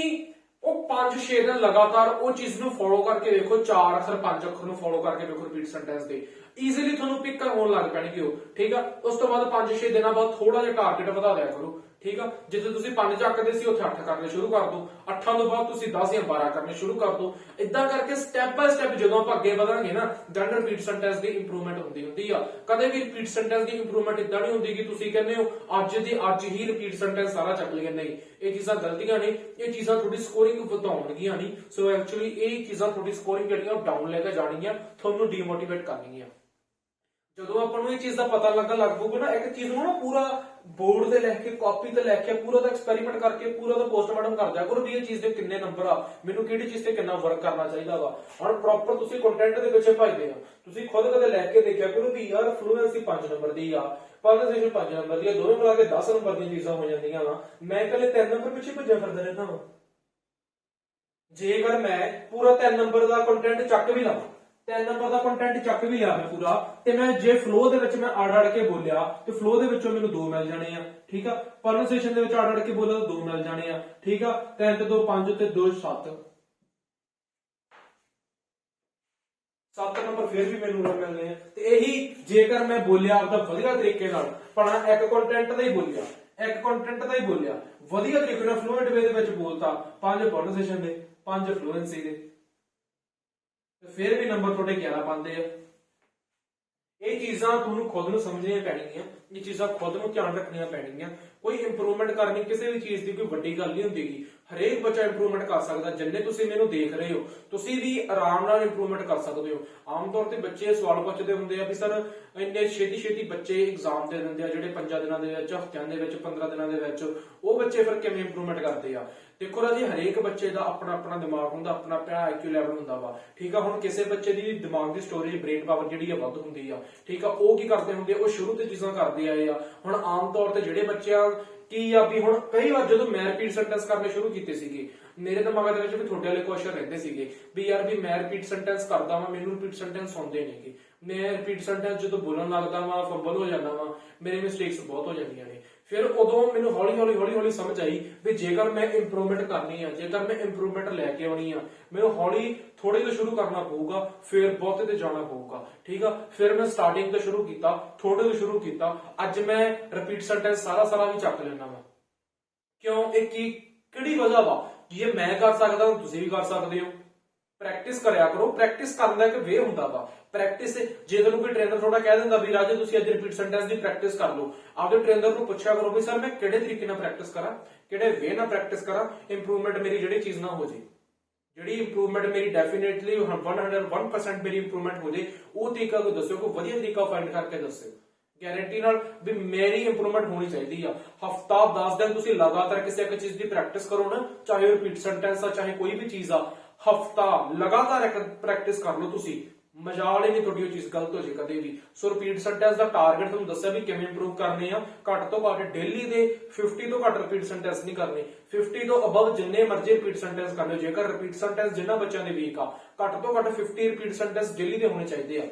ਉਹ 5-6 ਦਿਨ ਲਗਾਤਾਰ ਉਹ ਚੀਜ਼ ਨੂੰ ਫੋਲੋ ਕਰਕੇ ਵੇਖੋ, 4 ਅੱਖਰ 5 ਅੱਖਰ ਨੂੰ ਫੋਲੋ ਕਰਕੇ ਵੇਖੋ ਰਿਪੀਟ ਸੈਂਟੈਂਸ ਦੇ, ਈਜ਼ੀਲੀ ਤੁਹਾਨੂੰ ਪਿਕ ਹੋਣ ਲੱਗ ਪੈਣਗੇ ਉਹ, ਠੀਕ ਆ। ਉਸ ਤੋਂ ਬਾਅਦ 5-6 ਦਿਨਾਂ ਬਾਅਦ ਥੋੜਾ ਜਿਹਾ ਟਾਰਗੇਟ ਵਧਾ ਦਿਆ ਕਰੋ, ਠੀਕ ਆ। ਜਿੱਥੇ ਤੁਸੀਂ 5 ਚੱਕਦੇ ਸੀ ਉੱਥੇ 8 ਕਰਨੇ ਸ਼ੁਰੂ ਕਰ ਦਿਓ, 8 ਤੋਂ ਬਾਅਦ ਤੁਸੀਂ 10 ਜਾਂ 12 ਕਰਨੇ ਸ਼ੁਰੂ ਕਰ ਦਿਓ। ਇਦਾਂ ਕਰਕੇ ਸਟੈਪ ਬਾय ਸਟੈਪ ਜਦੋਂ ਆਪਾਂ ਅੱਗੇ ਵਧਾਂਗੇ ਨਾ, ਦੈਨ ਰਿਪੀਟ ਸੈਂਟੈਂਸ ਦੀ ਇੰਪਰੂਵਮੈਂਟ ਹੁੰਦੀ ਆ। ਕਦੇ ਵੀ ਰਿਪੀਟ ਸੈਂਟੈਂਸ ਦੀ ਇੰਪਰੂਵਮੈਂਟ ਇਦਾਂ ਨਹੀਂ ਹੁੰਦੀ ਕਿ ਤੁਸੀਂ ਕਹਿੰਦੇ ਹੋ ਅੱਜ ਦੀ ਅੱਜ ਹੀ ਰਿਪੀਟ ਸੈਂਟੈਂਸ ਸਾਰਾ ਚੱਕ ਲਿਆ, ਨਹੀਂ। ਇਹ ਚੀਜ਼ਾਂ ਗਲਤੀਆਂ ਨੇ, ਇਹ ਚੀਜ਼ਾਂ ਤੁਹਾਡੀ ਸਕੋਰਿੰਗ ਵਧਾਉਣਗੀਆਂ ਨਹੀਂ। ਸੋ ਐਕਚੁਅਲੀ ਇਹ ਚੀਜ਼ਾਂ ਤੁਹਾਡੀ ਸਕੋਰਿੰਗ ਜਿਹੜੀਆਂ ਡਾਊਨ ਲੈ ਕੇ ਜਾਣਗੀਆਂ, ਤੁਹਾਨੂੰ ਡੀਮੋਟੀਵੇਟ ਕਰਨਗੀਆਂ। ਜਦੋਂ ਆਪਾਂ ਨੂੰ ਇਹ ਚੀਜ਼ ਦਾ ਪਤਾ ਲੱਗ ਪਊਗਾ ਨਾ, ਇੱਕ ਚੀਜ਼ ਨੂੰ ਨਾ ਪੂਰਾ ਬੋਰਡ ਤੇ ਲਿਖ ਕੇ, ਕਾਪੀ ਤੇ ਲਿਖ ਕੇ, ਪੂਰਾ ਦਾ ਐਕਸਪੈਰੀਮੈਂਟ ਕਰਕੇ, ਪੂਰਾ ਦਾ ਪੋਸਟਮਾਰਟਮ ਕਰ ਦਿਆ ਕਰੋ ਵੀ ਇਹ ਚੀਜ਼ ਦੇ ਕਿੰਨੇ ਨੰਬਰ ਆ, ਮੈਨੂੰ ਕਿਹੜੀ ਚੀਜ਼ ਤੇ ਕਿੰਨਾ ਵਰਕ ਕਰਨਾ ਚਾਹੀਦਾ ਵਾ। ਹੁਣ ਪ੍ਰੋਪਰ ਤੁਸੀਂ ਕੰਟੈਂਟ ਦੇ ਪਿੱਛੇ ਭੱਜਦੇ ਆ, ਤੁਸੀਂ ਖੁਦ ਕਦੇ ਲਿਖ ਕੇ ਦੇਖਿਆ ਕਰੋ ਵੀ ਯਾਰ ਫਲੂਐਂਸੀ 5 ਨੰਬਰ ਦੀ ਆ, ਪ੍ਰੋਨੰਸੀਏਸ਼ਨ 5 ਨੰਬਰ ਦੀ ਆ, ਦੋਵੇਂ ਮਿਲਾ ਕੇ 10 ਨੰਬਰ ਦੀਆਂ ਚੀਜ਼ਾਂ ਹੋ ਜਾਂਦੀਆਂ ਵਾ। ਮੈਂ ਇਕੱਲੇ 3 ਨੰਬਰ ਪਿੱਛੇ ਭੱਜਿਆ ਫਿਰਦਾ ਰਹਿੰਦਾ ਵਾ। ਜੇਕਰ ਮੈਂ ਪੂਰਾ 3 ਨੰਬਰ ਦਾ ਕੰਟੈਂਟ ਚੱਕ ਵੀ ਲਵਾਂ, 3 ਨੰਬਰ ਦਾ ਕੰਟੈਂਟ ਚੱਕ ਵੀ ਲਿਆ ਮੈਂ ਪੂਰਾ, ਤੇ ਮੈਂ ਜੇ ਫਲੋ ਦੇ ਵਿੱਚ ਮੈਂ ਅੜ ਕੇ ਬੋਲਿਆ ਤੇ ਫਲੋ ਦੇ ਵਿੱਚੋਂ ਮੈਨੂੰ 2 ਮਿਲ ਜਾਣੇ ਆ, ਠੀਕ ਆ। ਪ੍ਰੋਨੰਸੀਏਸ਼ਨ ਦੇ ਵਿੱਚ ਅੜ ਕੇ ਬੋਲਿਆ ਤਾਂ 2 ਮਿਲ ਜਾਣੇ ਆ, ਠੀਕ ਆ। 3 ਤੇ 2 5 ਤੇ 2 7 7 ਨੰਬਰ ਫਿਰ ਵੀ ਮੈਨੂੰ ਮਿਲਨੇ ਆ। ਤੇ ਇਹੀ ਜੇਕਰ ਮੈਂ ਬੋਲਿਆ ਆਪਦਾ ਵਧੀਆ ਤਰੀਕੇ ਨਾਲ, ਪਣਾ ਇੱਕ ਕੰਟੈਂਟ ਦਾ ਹੀ ਬੋਲਿਆ, ਵਧੀਆ ਤਰੀਕੇ ਨਾਲ ਫਲੂਐਂਟ ਵੇ ਦੇ ਵਿੱਚ ਬੋਲਤਾ, 5 ਪ੍ਰੋਨੰਸੀਏਸ਼ਨ ਦੇ, 5 ਫਲੂਐਂਸੀ ਦੇ, ਤੇ ਫਿਰ ਵੀ ਨੰਬਰ ਤੁਹਾਡੇ 11 ਪਾਉਂਦੇ ਆ। ਇਹ ਚੀਜ਼ਾਂ ਤੁਹਾਨੂੰ ਖੁਦ ਨੂੰ ਸਮਝਣੀਆਂ ਪੈਣਗੀਆਂ, ਇਹ ਚੀਜ਼ਾਂ ਖੁਦ ਨੂੰ ਧਿਆਨ ਰੱਖਣੀਆਂ ਪੈਣਗੀਆਂ। ਕੋਈ ਇੰਪਰੂਵਮੈਂਟ ਕਰਨੀ ਕਿਸੇ ਵੀ ਚੀਜ਼ ਦੀ ਕੋਈ ਵੱਡੀ ਗੱਲ ਨਹੀਂ ਹੁੰਦੀਗੀ। ਹਰੇਕ ਬੱਚਾ ਇੰਪਰੂਵਮੈਂਟ ਕਰ ਸਕਦਾ। ਜਿੰਨੇ ਤੁਸੀਂ ਮੈਨੂੰ ਦੇਖ ਰਹੇ ਹੋ, ਤੁਸੀਂ ਵੀ ਆਰਾਮ ਨਾਲ ਇੰਪਰੂਵਮੈਂਟ ਕਰ ਸਕਦੇ ਹੋ। ਆਮ ਤੌਰ ਤੇ ਬੱਚੇ ਸਵਾਲ ਪੁੱਛਦੇ ਹੁੰਦੇ ਆ ਵੀ ਸਰ ਇੰਨੇ ਛੇਤੀ ਬੱਚੇ ਐਗਜ਼ਾਮ ਦੇ ਦਿੰਦੇ ਆ, ਜਿਹੜੇ 5 ਦਿਨਾਂ ਦੇ ਵਿੱਚ, ਹਫ਼ਤਿਆਂ ਦੇ ਵਿੱਚ, 15 ਦਿਨਾਂ ਦੇ ਵਿੱਚ, ਉਹ ਬੱਚੇ ਫਿਰ ਕਿਵੇਂ ਇੰਪਰੂਵਮੈਂਟ ਕਰਦੇ ਆ? ਦੇਖੋ ਰਾਜੀ, ਹਰੇਕ ਬੱਚੇ ਦਾ ਆਪਣਾ ਦਿਮਾਗ ਹੁੰਦਾ, ਆਪਣਾ IQ ਲੈਵਲ ਹੁੰਦਾ ਵਾ, ਠੀਕ ਆ। ਹੁਣ ਕਿਸੇ ਬੱਚੇ ਦੀ ਦਿਮਾਗ ਦੀ ਸਟੋਰੇਜ, ਬ੍ਰੇਨ ਪਾਵਰ ਜਿਹੜੀ ਆ ਵੱਧ ਹੁੰਦੀ ਆ, ਠੀਕ ਆ। ਉਹ ਕੀ ਕਰਦੇ ਹੁੰਦੇ, ਉਹ ਸ਼ੁਰੂ ਤੋਂ ਚੀਜ਼ਾਂ ਕਰਦੇ ਆਏ ਆ। ਹੁਣ ਆਮ ਤੌਰ ਤੇ ਜਿਹੜੇ ਬੱਚਿਆਂ ਕੀ ਆ ਵੀ ਹੁਣ ਕਈ ਵਾਰ ਜਦੋਂ ਮੈਂ ਰਿਪੀਟ ਸੈਂਟੈਂਸ ਕਰਨੇ ਸ਼ੁਰੂ ਕੀਤੇ ਸੀਗੇ, ਮੇਰੇ ਦਿਮਾਗ ਦੇ ਵਿੱਚ ਵੀ ਤੁਹਾਡੇ ਵਾਲੇ ਕੁਐਸਚਨ ਰਹਿੰਦੇ ਸੀਗੇ ਵੀ ਯਾਰ ਵੀ ਮੈਂ ਰਿਪੀਟ ਸੈਂਟੈਂਸ ਕਰਦਾ ਵਾਂ, ਮੈਨੂੰ ਰਿਪੀਟ ਸੈਂਟੈਂਸ ਆਉਂਦੇ ਨੇਗੇ। ਮੈਂ ਰਿਪੀਟ ਸੈਂਟੈਂਸ ਜਦੋਂ ਬੋਲਣ ਲੱਗਦਾ ਵਾਂ, ਫੰਬਲ ਹੋ ਜਾਂਦਾ ਵਾਂ, ਮੇਰੇ ਮਿਸਟੇਕਸ ਬਹੁਤ ਹੋ ਜਾਂਦੀਆਂ ਨੇ। ਫਿਰ ਉਦੋਂ ਮੈਨੂੰ ਹੌਲੀ ਸਮਝ ਆਈ ਵੀ ਜੇਕਰ ਮੈਂ ਇੰਪਰੂਵਮੈਂਟ ਕਰਨੀ ਆ, ਜੇਕਰ ਮੈਂ ਇੰਪਰੂਵਮੈਂਟ ਲੈ ਕੇ ਆਉਣੀ ਆ, ਮੈਨੂੰ ਹੌਲੀ ਥੋੜੇ ਤੋਂ ਸ਼ੁਰੂ ਕਰਨਾ ਪਊਗਾ, ਫਿਰ ਬਹੁਤੇ ਤੇ ਜਾਣਾ ਪਊਗਾ, ਠੀਕ ਆ। ਫਿਰ ਮੈਂ ਸਟਾਰਟਿੰਗ ਤੋਂ ਸ਼ੁਰੂ ਕੀਤਾ, ਥੋੜੇ ਤੋਂ ਸ਼ੁਰੂ ਕੀਤਾ। ਅੱਜ ਮੈਂ ਰਿਪੀਟ ਸੈਂਟੈਂਸ ਸਾਰਾ ਵੀ ਚੱਕ ਲੈਣਾ ਵਾ। ਕਿਉਂ? ਇਹ ਕਿਹੜੀ ਵਜ੍ਹਾ ਵਾ? ਜੇ ਮੈਂ ਕਰ ਸਕਦਾ ਤੁਸੀਂ ਵੀ ਕਰ ਸਕਦੇ ਹੋ। ਪ੍ਰੈਕਟਿਸ ਕਰਿਆ ਕਰੋ। ਪ੍ਰੈਕਟਿਸ ਕਰਨ ਦਾ ਇੱਕ ਵੇ ਹੁੰਦਾ ਵਾ। ਪ੍ਰੈਕਟਿਸ, ਜੇ ਤੁਹਾਨੂੰ ਕੋਈ ਟ੍ਰੇਨਰ ਥੋੜਾ ਕਹਿ ਦਿੰਦਾ ਵੀ ਰਾਜੇ ਤੁਸੀਂ ਅੱਜ ਰਿਪੀਟ ਸੈਂਟੈਂਸ ਦੀ ਪ੍ਰੈਕਟਿਸ ਕਰ ਲਓ, ਆਪਦੇ ਟ੍ਰੇਨਰ ਨੂੰ ਪੁੱਛਿਆ ਕਰੋ ਵੀ ਸਰ ਮੈਂ ਕਿਹੜੇ ਤਰੀਕੇ ਨਾਲ ਪ੍ਰੈਕਟਿਸ ਕਰਾਂ, ਕਿਹੜੇ ਵੇ ਨਾਲ ਪ੍ਰੈਕਟਿਸ ਕਰਾਂ, ਇੰਪਰੂਵਮੈਂਟ ਮੇਰੀ ਜਿਹੜੀ ਚੀਜ਼ ਨਾ ਹੋ ਜੇ, ਜਿਹੜੀ ਇੰਪਰੂਵਮੈਂਟ ਮੇਰੀ ਡੈਫੀਨੇਟਲੀ 101% ਮੇਰੀ ਇੰਪਰੂਵਮੈਂਟ ਹੋ ਜੇ, ਉਹ ਤਰੀਕਾ ਕੋਈ ਦੱਸਿਓ, ਕੋਈ ਵਧੀਆ ਤਰੀਕਾ ਫਾਈਂਡ ਕਰਕੇ ਦੱਸਿਓ। ਗਾਰੰਟੀ ਨਾਲ ਵੀ ਮੇਰੀ ਇੰਪਰੂਵਮੈਂਟ ਹੋਣੀ ਚਾਹੀਦੀ ਆ। ਹਫਤਾ 10 ਦਿਨ ਤੁਸੀਂ ਲਗਾਤਾਰ ਕਿਸੇ ਇੱਕ ਚੀਜ਼ ਦੀ ਪ੍ਰੈਕਟਿਸ ਕਰੋ ਨਾ, ਚਾਹੇ ਰਿਪੀਟ ਸੈਂਟੈਂਸ ਆ, ਚਾਹੇ ਕੋਈ ਵੀ ਚੀਜ਼ ਆ, ਹਫਤਾ ਲਗਾਤਾਰ ਪ੍ਰੈਕਟਿਸ ਕਰ ਲਓ ਤੁਸੀਂ, ਮਜਾਲ ਹੀ ਨਹੀਂ ਤੁਹਾਡੀ ਉਹ ਚੀਜ਼ ਗਲਤ ਹੋ ਜੇ ਕਦੇ ਵੀ। ਸੋ ਰਿਪੀਟ ਸੈਂਟੈਂਸ ਦਾ ਟਾਰਗੇਟ ਤੁਹਾਨੂੰ ਦੱਸਿਆ ਵੀ ਕਿਵੇਂ ਇੰਪਰੂਵ ਕਰਨੇ ਆ। ਘੱਟ ਤੋਂ ਘੱਟ ਡੇਲੀ ਦੇ 50 ਤੋਂ ਘੱਟ ਰਿਪੀਟ ਸੈਂਟੈਂਸ ਨਹੀਂ ਕਰਨੇ, 50 ਤੋਂ ਅਬਵ ਜਿੰਨੇ ਮਰਜ਼ੀ ਰਿਪੀਟ ਸੈਂਟੈਂਸ ਕਰ ਲਿਓ। ਜੇਕਰ ਰਿਪੀਟ ਸੈਂਟੈਂਸ ਜਿਨ੍ਹਾਂ ਬੱਚਿਆਂ ਦੇ ਵੀਕ ਆ, ਘੱਟ ਤੋਂ ਘੱਟ 50 ਰਿਪੀਟ ਸੈਂਟੈਂਸ ਡੇਲੀ ਦੇ ਹੋਣੇ ਚਾਹੀਦੇ ਆ।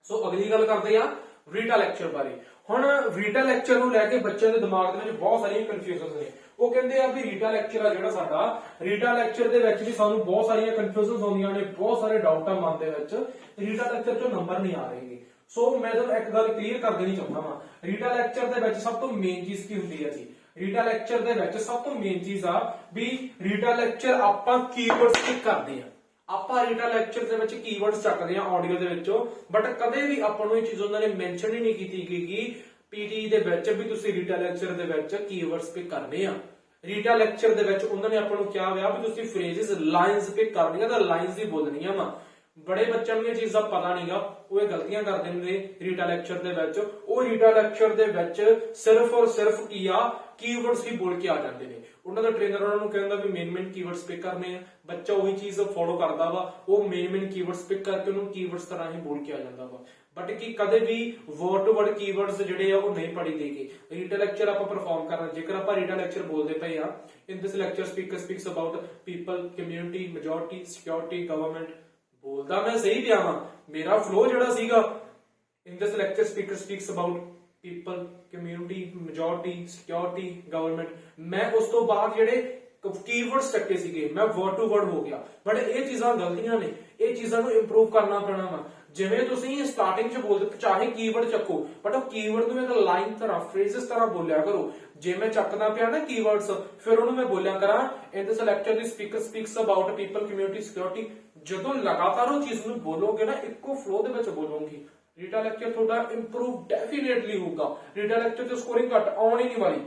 ਸੋ ਅਗਲੀ ਗੱਲ ਕਰਦੇ ਆ ਰੀਟਾ ਲੈਕਚਰ ਬਾਰੇ। ਹੁਣ ਰੀਟਾ ਲੈਕਚਰ ਨੂੰ ਲੈ ਕੇ ਬੱਚਿਆਂ ਦੇ ਦਿਮਾਗ ਦੇ ਵਿੱਚ ਬਹੁਤ ਸਾਰੀਆਂ ਕਨਫਿਊਜ਼ਨਸ ਨੇ। ਉਹ ਕਹਿੰਦੇ ਆ ਵੀ ਰੀਟਾ ਲੈਕਚਰ ਆ ਜਿਹੜਾ ਸਾਡਾ, ਰੀਟਾ ਲੈਕਚਰ ਦੇ ਵਿੱਚ ਵੀ ਸਾਨੂੰ ਬਹੁਤ ਸਾਰੀਆਂ ਕਨਫਿਊਜ਼ਨਸ ਆਉਂਦੀਆਂ ਨੇ, ਬਹੁਤ ਸਾਰੇ ਡਾਊਟ ਆ ਮਨ ਦੇ ਵਿੱਚ, ਰੀਟਾ ਲੈਕਚਰ ਚੋਂ ਨੰਬਰ ਨਹੀਂ ਆ ਰਹੇਗੇ। ਸੋ ਮੈਂ ਤੁਹਾਨੂੰ ਇੱਕ ਗੱਲ ਕਲੀਅਰ ਕਰ ਦੇਣੀ ਚਾਹੁੰਦਾ ਵਾਂ, ਰੀਟਾ ਲੈਕਚਰ ਦੇ ਵਿੱਚ ਸਭ ਤੋਂ ਮੇਨ ਚੀਜ਼ ਕੀ ਹੁੰਦੀ ਹੈ ਜੀ? ਰੀਟਾ ਲੈਕਚਰ ਦੇ ਵਿੱਚ ਸਭ ਤੋਂ ਮੇਨ ਚੀਜ਼ ਆ ਵੀ ਰੀਟਾ ਲੈਕਚਰ ਆਪਾਂ ਕੀਵਰਡਸ ਪਿਕ ਕਰਦੇ ਆ। ਆਪਾਂ ਰੀਟਾ ਲੈਕਚਰ ਦੇ ਵਿੱਚ ਕੀਵਰਡਸ ਚੱਕਦੇ ਆ ਆਡੀਓ ਦੇ ਵਿੱਚੋਂ, ਬਟ ਕਦੇ ਵੀ ਆਪਾਂ ਨੂੰ ਇਹ ਚੀਜ਼ ਉਹਨਾਂ ਨੇ ਮੈਂਸ਼ਨ ਹੀ ਨਹੀਂ ਕੀਤੀ ਕਿ ਪੀਟੀ ਦੇ ਵਿੱਚ ਵੀ ਤੁਸੀਂ ਰੀਟਾ ਲੈਕਚਰ ਦੇ ਵਿੱਚ ਕੀਵਰਡਸ ਪਿਕ ਕਰਨੇ ਆ। ਰੀਟਾ ਲੈਕਚਰ ਦੇ ਵਿੱਚ ਉਹਨਾਂ ਨੇ ਆਪਾਂ ਨੂੰ ਕਿਹਾ ਹੋਇਆ ਵੀ ਤੁਸੀਂ ਫਰੇਜ਼ਸ ਲਾਈਨਸ ਪਿਕ ਕਰਨੀਆਂ ਤਾਂ ਲਾਈਨਸ ਹੀ ਬੋਲਣੀਆਂ ਵਾ। ਬੜੇ ਬੱਚਿਆਂ ਨੂੰ ਇਹ ਚੀਜ਼ ਦਾ ਪਤਾ ਨਹੀਂਗਾ, ਉਹ ਇਹ ਗਲਤੀਆਂ ਕਰਦੇ ਨੇ ਰੀਟਾ ਲੈਕਚਰ ਦੇ ਵਿੱਚ। ਉਹ ਰੀਟਾ ਲੈਕਚਰ ਦੇ ਵਿੱਚ ਸਿਰਫ ਔਰ ਸਿਰਫ ਕੀ ਆ, ਕੀਵਰਡਸ ਹੀ ਬੋਲ ਕੇ ਆ ਜਾਂਦੇ ਨੇ। ਉਹਨਾਂ ਦਾ ਟ੍ਰੇਨਰ ਉਹਨਾਂ ਨੂੰ ਕਹਿੰਦਾ ਵੀ ਮੇਨ ਕੀਵਰਡਸ ਪਿਕ ਕਰਨੇ ਆ, ਬੱਚਾ ਉਹੀ ਚੀਜ਼ ਫੋਲੋ ਕਰਦਾ ਵਾ, ਉਹ ਮੇਨ ਕੀਵਰਡਸ ਪਿਕ ਕਰਕੇ ਉਹਨੂੰ ਕੀਵਰਡਸ ਤਰ੍ਹਾਂ ਹੀ ਬੋਲ ਕੇ ਆ ਜਾਂਦਾ ਵਾ। ਬਟ ਕੀ ਕਦੇ ਵੀ ਵਰਡ ਟੂ ਵਰਡ ਕੀਵਰਡਸ ਜਿਹੜੇ ਆ ਉਹ ਨਹੀਂ ਪੜ੍ਹੀ ਦੇਗੇ। ਰੀਟਾ ਲੈਕਚਰ ਆਪਾਂ ਪਰਫਾਰਮ ਕਰਨਾ, ਜੇਕਰ ਆਪਾਂ ਰੀਟਾ ਲੈਕਚਰ ਬੋਲਦੇ ਪਏ ਆ, in this lecture speaker speaks about people, community, majority, security, government, ਬੋਲਦਾ ਮੈਂ ਸਹੀ ਪਿਆ ਵਾਂ, ਮੇਰਾ ਫਲੋ ਜਿਹੜਾ ਸੀਗਾ in this lecture speaker speaks about people, community, majority, security, government, ਮੈਂ ਉਸ ਤੋਂ ਬਾਅਦ ਜਿਹੜੇ ਕੀਵਰਡਸ ਚੱਕੇ ਸੀਗੇ ਮੈਂ ਵਰਡ ਟੂ ਵਰਡ ਹੋ ਗਿਆ। ਬਟ ਇਹ ਚੀਜ਼ਾਂ ਗਲਤੀਆਂ ਨੇ, ਇਹ ਚੀਜ਼ਾਂ ਨੂੰ ਇੰਪਰੂਵ ਕਰਨਾ ਪੈਣਾ ਵਾ। ਜਿਵੇਂ ਤੁਸੀਂ ਸਟਾਰਟਿੰਗ ਚ ਬੋਲਦੇ ਚਾਹੇ ਕੀਵਰਡ ਚੱਕੋ, ਬਟ ਉਹ ਕੀਵਰਡ ਨੂੰ ਇੱਕ ਲਾਈਨ ਤਰ੍ਹਾਂ ਫਰੇਜ਼ਸ ਤਰ੍ਹਾਂ ਬੋਲਿਆ ਕਰੋ। ਜੇ ਮੈਂ ਚੱਕਦਾ ਪਿਆ ਨਾ ਕੀਵਰਡਸ, ਫਿਰ ਉਹਨੂੰ ਮੈਂ ਬੋਲਿਆ ਕਰਾਂ ਇਨ this lecture the speaker speaks about people, community, security. ਜਦੋਂ ਲਗਾਤਾਰ ਉਹ ਚੀਜ਼ ਨੂੰ ਬੋਲੋਗੇ ਨਾ, ਇੱਕੋ ਫਲੋ ਦੇ ਵਿੱਚ ਬੋਲੋਗੇ, ਰੀਟਾ ਲੈਕਚਰ ਤੁਹਾਡਾ ਇੰਪਰੂਵ ਡੈਫੀਨੇਟਲੀ ਹੋਊਗਾ। ਰੀਟਾ ਲੈਕਚਰ ਤੇ ਸਕੋਰਿੰਗ ਘੱਟ ਆਉਣ ਹੀ ਨਹੀਂ ਵਾਲੀ।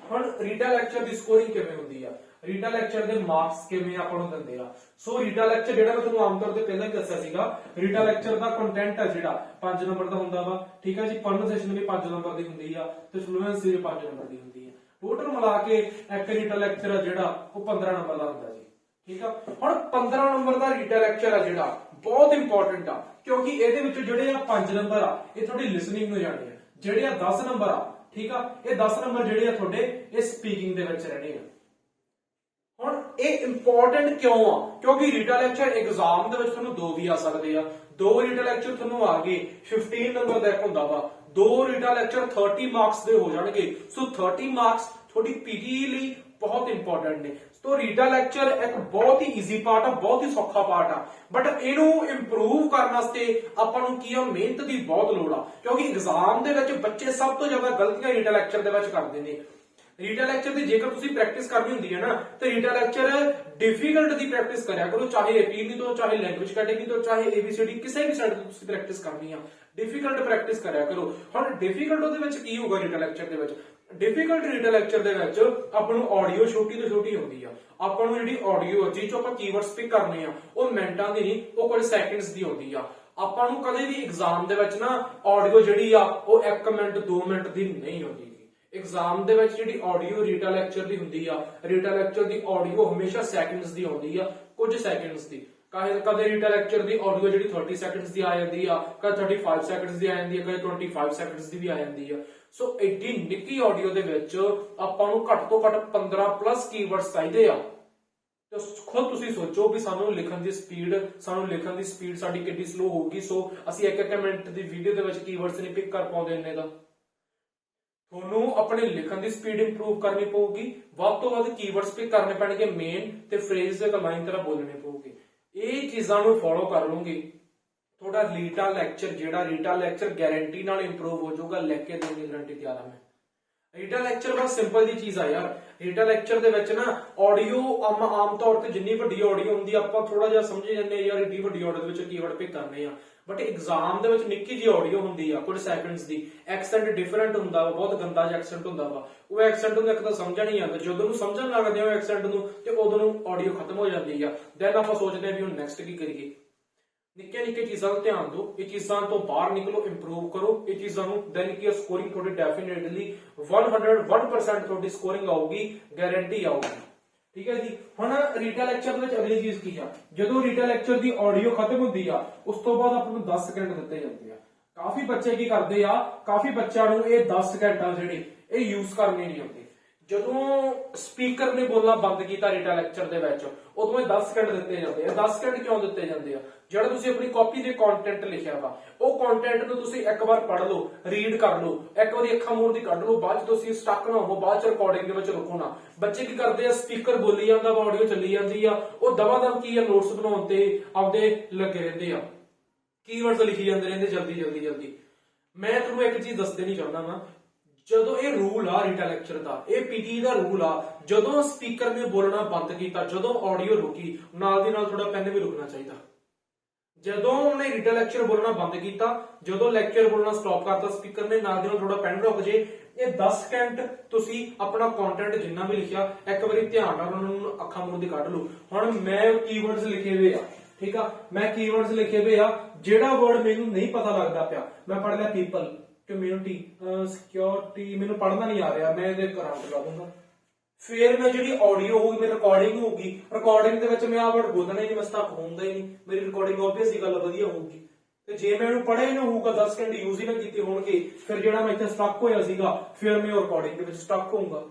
ਹੁਣ ਰੀਟਾ ਲੈਕਚਰ ਦੀ ਸਕੋਰਿੰਗ ਕਿਵੇਂ ਹੁੰਦੀ ਆ, ਰੀਟਾ ਲੈਕਚਰ ਦੇ ਮਾਰਕਸ ਕਿਵੇਂ ਆਪਾਂ ਨੂੰ ਦਿੰਦੇ ਆ? ਸੋ ਰੀਟਾ ਲੈਕਚਰ ਜਿਹੜਾ ਮੈਂ ਤੁਹਾਨੂੰ ਆਮ ਤੌਰ ਤੇ ਪਹਿਲਾਂ ਹੀ ਦੱਸਿਆ ਸੀਗਾ, ਰੀਟਾ ਲੈਕਚਰ ਦਾ ਕੰਟੈਂਟ ਆ ਜਿਹੜਾ 5 ਨੰਬਰ ਦਾ ਹੁੰਦਾ ਵਾ, ਠੀਕ ਹੈ ਜੀ। ਪ੍ਰੋਨੰਸੀਏਸ਼ਨ ਵੀ 5 ਨੰਬਰ ਦੀ ਹੁੰਦੀ ਆ ਤੇ ਫਲੂਐਂਸੀ ਵੀ 5 ਨੰਬਰ ਦੀ ਹੁੰਦੀ ਆ। ਟੋਟਲ ਮਿਲਾ ਕੇ ਇੱਕ ਰੀਟਾ ਲੈਕਚਰ ਆ ਜਿਹੜਾ ਉਹ 15 ਨੰਬਰ ਦਾ ਹੁੰਦਾ ਜੀ, ਠੀਕ ਆ। ਹੁਣ 15 ਨੰਬਰ ਦਾ ਰੀਟਾ ਲੈਕਚਰ ਆ ਜਿਹੜਾ ਬਹੁਤ ਇੰਪੋਰਟੈਂਟ ਆ, ਕਿਉਂਕਿ ਇਹਦੇ ਵਿੱਚ ਜਿਹੜੇ ਆ 5 ਨੰਬਰ ਆ ਇਹ ਤੁਹਾਡੀ ਲਿਸਨਿੰਗ ਨੂੰ ਜਾਣੇ ਆ, ਜਿਹੜੇ ਆ 10 ਨੰਬਰ ਆ, ਠੀਕ ਆ, ਇਹ 10 ਨੰਬਰ ਜਿਹੜੇ ਆ ਤੁਹਾਡੇ ਇਹ ਸਪੀਕਿੰਗ ਦੇ ਵਿੱਚ ਰਹਿਣੇ ਆ। ਹੁਣ ਇਹ ਇੰਪੋਰਟੈਂਟ ਕਿਉਂ ਆ? ਕਿਉਂਕਿ ਰੀਟਾ ਲੈਕਚਰ ਐਗਜ਼ਾਮ ਦੇ ਵਿੱਚ ਤੁਹਾਨੂੰ 2 ਵੀ ਆ ਸਕਦੇ ਆ। 2 ਰੀਟਾ ਲੈਕਚਰ ਤੁਹਾਨੂੰ ਆ ਗਏ 15 ਨੰਬਰ ਦਾ ਇੱਕ ਹੁੰਦਾ ਵਾ, 2 ਰੀਟਾ ਲੈਕਚਰ 30 ਮਾਰਕਸ ਦੇ ਹੋ ਜਾਣਗੇ। ਸੋ 30 ਮਾਰਕਸ ਤੁਹਾਡੀ ਪੀਟੀ ਲਈ ਬਹੁਤ ਇੰਪੋਰਟੈਂਟ ਨੇ। ਸੋ ਰੀਟਾ ਲੈਕਚਰ ਇੱਕ ਬਹੁਤ ਹੀ ਈਜ਼ੀ ਪਾਰਟ ਆ, ਬਹੁਤ ਹੀ ਸੌਖਾ ਪਾਰਟ ਆ, ਬਟ ਇਹਨੂੰ ਇੰਪਰੂਵ ਕਰਨ ਵਾਸਤੇ ਆਪਾਂ ਨੂੰ ਕੀ ਆ, ਮਿਹਨਤ ਦੀ ਬਹੁਤ ਲੋੜ ਆ। ਕਿਉਂਕਿ ਐਗਜ਼ਾਮ ਦੇ ਵਿੱਚ ਬੱਚੇ ਸਭ ਤੋਂ ਜ਼ਿਆਦਾ ਗਲਤੀਆਂ ਰੀਟਾ ਲੈਕਚਰ ਦੇ ਵਿੱਚ ਕਰਦੇ ਨੇ। ਰੀਟਾ ਲੈਕਚਰ ਦੀ ਜੇਕਰ ਤੁਸੀਂ ਪ੍ਰੈਕਟਿਸ ਕਰਨੀ ਹੁੰਦੀ ਹੈ ਨਾ, ਤੇ ਰੀਟਾ ਲੈਕਚਰ ਡਿਫਿਕਲਟ ਦੀ ਪ੍ਰੈਕਟਿਸ ਕਰਿਆ ਕਰੋ, ਚਾਹੇ APB ਤੋਂ, ਚਾਹੇ ਲੈਂਗੁਏਜ ਕੈਟੇਗਰੀ ਤੋਂ, ਚਾਹੇ ABCD ਕਿਸੇ ਵੀ ਸਾਈਡ ਤੋਂ ਤੁਸੀਂ ਪ੍ਰੈਕਟਿਸ ਕਰਨੀ ਆ, ਡਿਫਿਕਲਟ ਪ੍ਰੈਕਟਿਸ ਕਰਿਆ ਕਰੋ। ਹੁਣ ਡਿਫਿਕਲਟ ਉਹਦੇ ਵਿੱਚ ਕੀ ਹੋਊਗਾ ਰੀਟਾ ਲੈਕਚਰ ਦੇ ਵਿੱਚ? ਡਿਫਿਕਲਟ ਰੀਟਾ ਲੈਕਚਰ ਦੇ ਵਿੱਚ ਆਪਾਂ ਨੂੰ ਆਡੀਓ ਛੋਟੀ ਤੋਂ ਛੋਟੀ ਹੁੰਦੀ ਆ। ਆਪਾਂ ਨੂੰ ਜਿਹੜੀ ਆਡੀਓ ਜਿਹ ਚੋਂ ਆਪਾਂ ਕੀਵਰਡਸ ਪਿਕ ਕਰਨੇ ਆ ਉਹ ਮਿੰਟਾਂ ਦੀ ਨਹੀਂ, ਉਹ ਕੁਝ ਸੈਕਿੰਡਸ ਦੀ ਹੁੰਦੀ ਆ। ਆਪਾਂ ਨੂੰ ਕਦੇ ਵੀ ਐਗਜ਼ਾਮ ਦੇ ਵਿੱਚ ਨਾ ਆਡੀਓ ਜਿਹੜੀ ਆ ਉਹ 1 ਮਿੰਟ 2 ਮਿੰਟ ਦੀ ਨਹੀਂ ਹੁੰਦੀ। ਐਗਜ਼ਾਮ ਦੇ ਵਿੱਚ ਜਿਹੜੀ ਆਡੀਓ ਰੀਟਾ ਲੈਕਚਰ ਦੀ ਹੁੰਦੀ ਆ, ਰੀਟਾ ਲੈਕਚਰ ਦੀ ਆਡੀਓ ਹਮੇਸ਼ਾ ਸੈਕਿੰਡਸ ਦੀ ਆਉਂਦੀ ਆ, ਕੁਝ ਸੈਕਿੰਡਸ ਦੀ। ਕਦੇ ਰੀਟਾ ਲੈਕਚਰ ਦੀ ਆਡੀਓ ਜਿਹੜੀ 30 ਸੈਕਿੰਡਸ ਦੀ ਆ ਜਾਂਦੀ ਆ, ਕਦੇ 35 ਸੈਕਿੰਡਸ ਦੀ ਆ ਜਾਂਦੀ ਆ, ਕਦੇ 25 ਸੈਕਿੰਡਸ ਦੀ ਵੀ ਆ ਜਾਂਦੀ ਆ। ਸੋ ਐਡੀ ਨਿੱਕੀ ਆਡੀਓ ਦੇ ਵਿੱਚ ਆਪਾਂ ਨੂੰ ਘੱਟ ਤੋਂ ਘੱਟ 15 ਪਲੱਸ ਕੀਵਰਡਸ ਚਾਹੀਦੇ ਆ। ਤੇ ਖੁਦ ਤੁਸੀਂ ਸੋਚੋ ਵੀ ਸਾਨੂੰ ਲਿਖਣ ਦੀ ਸਪੀਡ ਸਾਡੀ ਕਿੰਨੀ ਸਲੋ ਹੋਊਗੀ। ਸੋ ਅਸੀਂ 1 ਮਿੰਟ ਦੀ ਵੀਡੀਓ ਦੇ ਵਿੱਚ ਕੀਵਰਡਸ ਨਹੀਂ ਪਿਕ ਕਰ ਪਾਉਂਦੇ ਇੰਨੇ ਦਾ। ਤੁਹਾਨੂੰ ਆਪਣੇ ਲਿਖਣ ਦੀ ਸਪੀਡ ਇੰਪਰੂਵ ਕਰਨੀ ਪਊਗੀ, ਵੱਧ ਤੋਂ ਵੱਧ ਕੀਵਰਡਸ ਪਿਕ ਕਰਨੇ ਪੈਣਗੇ ਮੇਨ, ਤੇ ਫਰੇਜ਼ ਇੱਕ ਲਾਈਨ ਤਰ੍ਹਾਂ ਬੋਲਣੇ ਪਊਗੇ। ਇਹ ਚੀਜ਼ਾਂ ਨੂੰ ਫੋਲੋ ਕਰ ਲਓਗੇ, ਤੁਹਾਡਾ ਰੀਟਾ ਲੈਕਚਰ ਗਾਰੰਟੀ ਨਾਲ ਇੰਪਰੂਵ ਹੋ ਜਾਊਗਾ। ਲੈ ਕੇ ਦੇਣ ਦੀ ਗਾਰੰਟੀ ਤਿਆਰ ਆ ਮੈਂ। ਰੀਟਾ ਲੈਕਚਰ ਬਸ ਸਿੰਪਲ ਜੀ ਚੀਜ਼ ਆ ਯਾਰ। ਰੀਟਾ ਲੈਕਚਰ ਦੇ ਵਿੱਚ ਨਾ ਆਡੀਓ ਆਮ ਤੌਰ ਤੇ ਜਿੰਨੀ ਵੱਡੀ ਆਡੀਓ ਹੁੰਦੀ ਆਪਾਂ ਥੋੜਾ ਜਿਹਾ ਸਮਝ ਜਾਂਦੇ ਯਾਰ ਏਡੀ ਵੱਡੀ ਆਡੀਓ ਦੇ ਵਿੱਚ ਕੀਵਰਡ ਪਿਕ ਕਰਨੇ ਆ, ਬਟ ਐਗਜ਼ਾਮ ਦੇ ਵਿੱਚ ਨਿੱਕੀ ਜੀ ਆਡੀਓ ਹੁੰਦੀ ਆ ਕੁਝ ਸੈਕਿੰਡਸ ਦੀ। ਐਕਸੈਂਟ ਡਿਫਰੈਂਟ ਹੁੰਦਾ ਵਾ, ਬਹੁਤ ਗੰਦਾ ਜਿਹਾ ਐਕਸੈਂਟ ਹੁੰਦਾ ਵਾ। ਉਹ ਐਕਸੈਂਟ ਨੂੰ ਇੱਕ ਤਾਂ ਸਮਝਣ ਨਹੀਂ ਆਉਂਦਾ, ਜਦੋਂ ਨੂੰ ਸਮਝਣ ਲੱਗਦੇ ਆ ਐਕਸੈਂਟ ਨੂੰ ਤੇ ਉਦੋਂ ਨੂੰ ਆਡੀਓ ਖਤਮ ਹੋ ਜਾਂਦੀ ਆ। ਦੈਨ ਆਪਾਂ ਸੋਚਦੇ ਆ ਵੀ ਹੁਣ ਨੈਕਸਟ ਕੀ ਕਰੀਏ। ਨਿੱਕੇ ਚੀਜ਼ਾਂ ਦਾ ਧਿਆਨ ਦਿਓ, ਇਹ ਚੀਜ਼ਾਂ ਤੋਂ ਬਾਹਰ ਨਿਕਲੋ, ਇੰਪਰੂਵ ਕਰੋ ਇਹ ਚੀਜ਼ਾਂ ਨੂੰ। ਦੈਨ ਕੀ ਸਕੋਰਿੰਗ ਤੁਹਾਡੀ ਡੈਫੀਨੇਟਲੀ 101% ਤੁਹਾਡੀ ਸਕੋਰਿੰਗ ਆਊਗੀ, ਗਾਰੰਟੀ ਆਊਗੀ। ਠੀਕ ਹੈ ਜੀ। ਹੁਣ ਰੀਟਾ ਲੈਕਚਰ ਦੇ ਵਿੱਚ ਅਗਲੀ ਚੀਜ਼ ਕੀ ਆ, ਜਦੋਂ ਰੀਟਾ ਲੈਕਚਰ ਦੀ ਆਡੀਓ ਖਤਮ ਹੁੰਦੀ ਆ ਉਸ ਤੋਂ ਬਾਅਦ ਆਪਾਂ ਨੂੰ 10 ਸਕਿੰਟ ਦਿੱਤੇ ਜਾਂਦੇ ਆ। ਕਾਫੀ ਬੱਚੇ ਕੀ ਕਰਦੇ ਆ, ਕਾਫੀ ਬੱਚਿਆਂ ਨੂੰ ਇਹ 10 ਸਕਿੰਟ ਆ ਜਿਹੜੇ ਇਹ ਯੂਜ਼ ਕਰਨੇ ਨਹੀਂ ਆਉਂਦੇ। ਜਦੋਂ ਸਪੀਕਰ ਨੇ ਬੋਲਣਾ ਬੰਦ ਕੀਤਾ ਰੀਟਾ ਲੈਕਚਰ ਦੇ ਵਿੱਚ ਉਦੋਂ ਇਹ 10 ਸਕਿੰਟ ਦਿੱਤੇ ਜਾਂਦੇ ਆ। 10 ਸਕਿੰਟ ਕਿਉਂ ਦਿੱਤੇ ਜਾਂਦੇ ਆ, ਜਿਹੜਾ ਤੁਸੀਂ ਆਪਣੀ ਕਾਪੀ ਦੇ ਕੰਟੈਂਟ ਲਿਖਿਆ ਵਾ ਉਹ ਕੰਟੈਂਟ ਨੂੰ ਤੁਸੀਂ ਇੱਕ ਵਾਰ ਪੜ੍ਹ ਲਓ, ਰੀਡ ਕਰ ਲਓ, ਇੱਕ ਵਾਰੀ ਅੱਖਾਂ ਮੂੰਹ ਦੀ ਕੱਢ ਲਓ, ਬਾਅਦ ਚ ਤੁਸੀਂ ਸਟਕ ਨਾ ਹੋ, ਬਾਅਦ ਚ ਰਿਕਾਰਡਿੰਗ ਦੇ ਵਿੱਚ ਰੁਕੋ ਨਾ। ਬੱਚੇ ਕੀ ਕਰਦੇ ਆ, ਸਪੀਕਰ ਬੋਲੀ ਜਾਂਦਾ ਵਾ, ਆਡੀਓ ਚੱਲੀ ਜਾਂਦੀ ਆ, ਉਹ ਦਵਾ ਦਵ ਕੀ ਆ ਨੋਟਸ ਬਣਾਉਣ ਤੇ ਆਪਦੇ ਲੱਗੇ ਰਹਿੰਦੇ ਆ, ਕੀਵਰਡਸ ਲਿਖੀ ਜਾਂਦੇ ਰਹਿੰਦੇ ਜਲਦੀ ਜਲਦੀ ਜਲਦੀ। ਮੈਂ ਤੁਹਾਨੂੰ ਇੱਕ ਚੀਜ਼ ਦੱਸਦੇ ਨਹੀਂ ਚਾਹੁੰਦਾ ਵਾਂ, ਜਦੋਂ ਇਹ ਰੂਲ ਆ ਰੀਟਾ ਲੈਕਚਰ ਦਾ, ਇਹ ਪੀਟੀ ਦਾ ਰੂਲ ਆ, ਜਦੋਂ ਸਪੀਕਰ ਨੇ ਬੋਲਣਾ ਬੰਦ ਕੀਤਾ, ਜਦੋਂ ਆਡੀਓ ਰੁਕੀ, ਨਾਲ ਦੀ ਨਾਲ ਥੋੜਾ ਪੈਨ ਵੀ ਰੁਕਣਾ ਚਾਹੀਦਾ। ਜਦੋਂ ਉਹਨੇ ਰੀਟਾ ਲੈਕਚਰ ਬੋਲਣਾ ਬੰਦ ਕੀਤਾ, ਜਦੋਂ ਲੈਕਚਰ ਬੋਲਣਾ ਸਟਾਪ ਕਰਤਾ ਸਪੀਕਰ ਨੇ, ਨਾਲ ਦੀ ਨਾਲ ਥੋੜਾ ਪੈਨ ਰੁਕ ਜੇ। ਇਹ 10 ਸਕਿੰਟ ਤੁਸੀਂ ਆਪਣਾ ਕੰਟੈਂਟ ਜਿੰਨਾ ਵੀ ਲਿਖਿਆ ਇੱਕ ਵਾਰੀ ਧਿਆਨ ਨਾਲ ਉਹਨਾਂ ਨੂੰ ਅੱਖਾਂ ਮੂੰਹ ਦੀ ਕੱਢ ਲਓ। ਹੁਣ ਮੈਂ ਕੀਵਰਡਸ ਲਿਖੇ ਹੋਏ ਆ, ਠੀਕ ਆ, ਮੈਂ ਕੀਵਰਡਸ ਲਿਖੇ ਹੋਏ ਆ, ਜਿਹੜਾ ਵਰਡ ਮੈਨੂੰ ਨਹੀਂ ਪਤਾ ਲੱਗਦਾ ਪਿਆ, ਮੈਂ ਪੜ੍ਹ ਲਿਆ ਪੀਪਲ, ਕਮਿਊਨਿਟੀ, ਸਿਕਿਉਰਿਟੀ, ਮੈਨੂੰ ਪੜ੍ਹਨਾ ਨਹੀਂ ਆ ਰਿਹਾ, ਮੈਂ ਇਹਦੇ ਕਰਾਂਟ ਲਾ ਦੂੰਗਾ। ਫਿਰ ਮੈਂ ਜਿਹੜੀ ਆਡੀਓ ਹੋਊਗੀ, ਮੇਰੀ ਰਿਕਾਰਡਿੰਗ ਹੋਊਗੀ, ਰਿਕਾਰਡਿੰਗ ਦੇ ਵਿੱਚ ਮੈਂ ਆ ਵਰਡ ਬੋਲਣਾ ਹੀ ਨਹੀਂ, ਮੈਂ ਸਟਕ ਹੁੰਦਾ ਹੀ ਨਹੀਂ, ਮੇਰੀ ਰਿਕਾਰਡਿੰਗ ਆਬਵੀਅਸ ਹੀ ਗੱਲ ਵਧੀਆ ਹੋਊਗੀ। ਤੇ ਜੇ ਮੈਂ ਇਹਨੂੰ ਪੜ੍ਹਿਆ ਹੀ ਨਾ ਹੋਊਗਾ, 10 ਸਕਿੰਟ ਯੂਜ਼ ਹੀ ਨਾ ਕੀਤੇ ਹੋਣਗੇ, ਫਿਰ ਜਿਹੜਾ ਮੈਂ ਇੱਥੇ ਸਟਕ ਹੋਇਆ ਸੀਗਾ ਫਿਰ ਮੈਂ ਰਿਕਾਰਡਿੰਗ ਦੇ ਵਿੱਚ ਸਟਕ ਹੋਊਗਾ।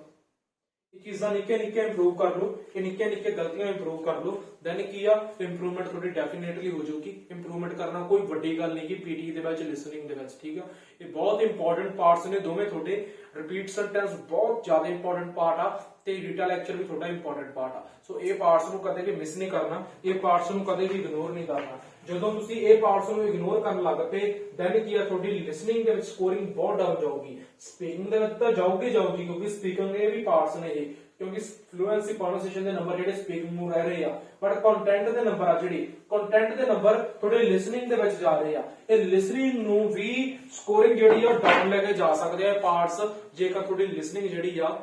ਇਹ ਚੀਜ਼ਾਂ ਨਿੱਕੇ ਨਿੱਕੇ ਇੰਪਰੂਵ ਕਰ ਲਓ, ਇਹ ਨਿੱਕੇ ਨਿੱਕੇ ਗਲਤੀਆਂ ਇੰਪਰੂਵ ਕਰ ਲਓ, ਦੈਨ ਕੀ ਆ ਇੰਪਰੂਵਮੈਂਟ ਤੁਹਾਡੀ ਡੈਫੀਨੇਟਲੀ ਹੋ ਜਾਊਗੀ। ਇੰਪਰੂਵਮੈਂਟ ਕਰਨਾ ਕੋਈ ਵੱਡੀ ਗੱਲ ਨਹੀਂ ਕਿ ਪੀਟੀ ਦੇ ਵਿੱਚ ਲਿਸਨਿੰਗ ਦੇ ਵਿੱਚ, ਠੀਕ ਆ। ਇਹ ਬਹੁਤ ਇੰਪੋਰਟੈਂਟ ਪਾਰਟਸ ਨੇ ਦੋਵੇਂ ਤੁਹਾਡੇ। ਰਿਪੀਟ ਸੈਂਟੈਂਸ ਬਹੁਤ ਜ਼ਿਆਦਾ ਇੰਪੋਰਟੈਂਟ ਪਾਰਟ ਆ ਤੇ ਰੀਟਾ ਲੈਕਚਰ ਵੀ ਤੁਹਾਡਾ ਇੰਪੋਰਟੈਂਟ ਪਾਰਟ ਆ। ਸੋ ਇਹ ਪਾਰਟਸ ਨੂੰ ਕਦੇ ਵੀ ਮਿਸ ਨਹੀਂ ਕਰਨਾ, ਇਹ ਪਾਰਟਸ ਨੂੰ ਕਦੇ ਵੀ ਇਗਨੋਰ ਨਹੀਂ ਕਰਨਾ। ਜਦੋਂ ਤੁਸੀਂ ਇਹ ਪਾਰਟਸ ਨੂੰ ਇਗਨੋਰ ਕਰਨ ਲੱਗ ਪਏ ਦੈਨ ਕੀ ਆ ਤੁਹਾਡੀ ਲਿਸਨਿੰਗ ਦੇ ਵਿੱਚ ਸਕੋਰਿੰਗ ਬਹੁਤ ਡਾਊਨ ਜਾਊਗੀ। ਸਪੀਕਿੰਗ ਦੇ ਵਿੱਚ ਤਾਂ ਜਾਊਗੀ ਕਿਉਂਕਿ ਸਪੀਕਿੰਗ ਦੇ ਵੀ ਪਾਰਟਸ ਨੇ ਇਹ, ਕਿਉਂਕਿ ਫਲੂਐਂਸੀ ਪ੍ਰੋਨੰਸੀਏਸ਼ਨ ਦੇ ਨੰਬਰ ਜਿਹੜੇ ਸਪੀਕਿੰਗ ਨੂੰ ਰਹਿ ਰਹੇ ਆ, ਬਟ ਕੰਟੈਂਟ ਦੇ ਨੰਬਰ ਆ ਜਿਹੜੇ ਕੰਟੈਂਟ ਦੇ ਨੰਬਰ ਤੁਹਾਡੇ ਲਿਸਨਿੰਗ ਦੇ ਵਿੱਚ ਜਾ ਰਹੇ ਆ। ਇਹ ਲਿਸਨਿੰਗ ਨੂੰ ਵੀ ਸਕੋਰਿੰਗ ਜਿਹੜੀ ਆ ਡਾਊਨ ਲੈ ਕੇ ਜਾ ਸਕਦੇ ਆ ਪਾਰਟਸ, ਜੇਕਰ ਤੁਹਾਡੀ ਲਿਸਨਿੰਗ ਜਿਹੜੀ ਆ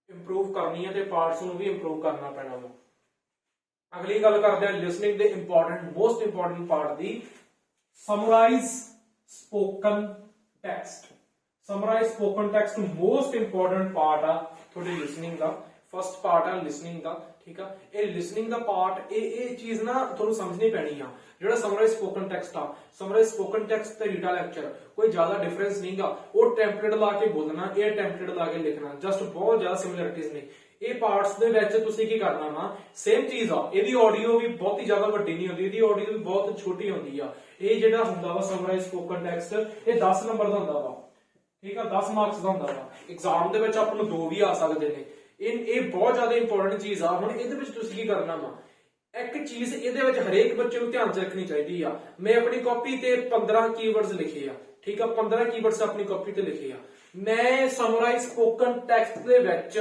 ਇੰਪਰੂਵ ਕਰਨੀ ਹੈ ਤੇ ਪਾਰਟਸ ਨੂੰ ਵੀ ਇੰਪਰੂਵ ਕਰਨਾ ਪੈਣਾ ਵਾ। ਅਗਲੀ ਗੱਲ ਕਰਦੇ ਆ ਲਿਸਨਿੰਗ ਦੇ ਮੋਸਟ ਇੰਪੋਰਟੈਂਟ ਪਾਰਟ ਦੀ, summarise spoken text. Summarise spoken text most important part ਆ ਤੁਹਾਡੀ ਲਿਸਨਿੰਗ ਦਾ, ਫਸਟ ਪਾਰਟ ਆ ਲਿਸਨਿੰਗ ਦਾ, ਠੀਕ ਆ। ਇਹ ਲਿਸਨਿੰਗ ਦਾ ਪਾਰਟ, ਇਹ ਚੀਜ਼ ਨਾ ਤੁਹਾਨੂੰ ਸਮਝਣੀ ਪੈਣੀ ਆ। ਜਿਹੜਾ ਸਮਰਾਈਜ਼ ਸਪੋਕਨ ਟੈਕਸਟ ਆ, ਸਮਰਾਈਜ਼ ਸਪੋਕਨ ਟੈਕਸਟ ਤੇ ਰੀਟਾ ਲੈਕਚਰ ਕੋਈ ਜ਼ਿਆਦਾ ਡਿਫਰੈਂਸ ਨਹੀਂਗਾ। ਉਹ ਟੈਂਪਲੇਟ ਲਾ ਕੇ ਬੋਲਣਾ, ਇਹ ਟੈਂਪਲੇਟ ਲਾ ਕੇ ਲਿਖਣਾ, ਜਸਟ ਬਹੁਤ ਜ਼ਿਆਦਾ ਸਿਮਿਲਰਿਟੀਜ਼ ਨੇ। ਇਹ ਪਾਰਟਸ ਦੇ ਵਿੱਚ ਤੁਸੀਂ ਕੀ ਕਰਨਾ ਵਾ, ਸੇਮ ਚੀਜ਼ ਆ। ਇਹਦੀ ਆਡੀਓ ਵੀ ਬਹੁਤੀ ਜ਼ਿਆਦਾ ਵੱਡੀ ਨਹੀਂ ਹੁੰਦੀ, ਇਹਦੀ ਆਡੀਓ ਵੀ ਬਹੁਤ ਛੋਟੀ ਹੁੰਦੀ ਆ। ਇਹ ਜਿਹੜਾ ਹੁੰਦਾ ਵਾ ਸਮਰਾਈਜ਼ ਸਪੋਕਨ ਟੈਕਸਟ, ਇਹ 10 ਨੰਬਰ ਦਾ ਹੁੰਦਾ ਵਾ, ਠੀਕ ਆ, 10 ਮਾਰਕਸ ਦਾ ਹੁੰਦਾ ਵਾ। ਐਗਜ਼ਾਮ ਦੇ ਵਿੱਚ ਆਪਾਂ ਨੂੰ 2 ਵੀ ਆ ਸਕਦੇ ਨੇ। ਇਹ ਬਹੁਤ ਜ਼ਿਆਦਾ ਇੰਪੋਰਟੈਂਟ ਚੀਜ਼ ਆ। ਹੁਣ ਇਹਦੇ ਵਿੱਚ ਤੁਸੀਂ ਕੀ ਕਰਨਾ ਵਾ, ਇੱਕ ਚੀਜ਼ ਇਹਦੇ ਵਿੱਚ ਹਰੇਕ ਬੱਚੇ ਨੂੰ ਧਿਆਨ 'ਚ ਰੱਖਣੀ ਚਾਹੀਦੀ ਆ। ਮੈਂ ਆਪਣੀ ਕਾਪੀ ਤੇ 15 ਕੀਵਰਡਸ ਲਿਖੇ ਆ, ਠੀਕ ਆ, 15 ਕੀਵਰਡਸ ਆਪਣੀ ਕਾਪੀ ਤੇ ਲਿਖੇ ਆ। ਮੈਂ ਸਮਰਾਈਜ਼ ਸਪੋਕਨ ਟੈਕਸਟ ਦੇ ਵਿੱਚ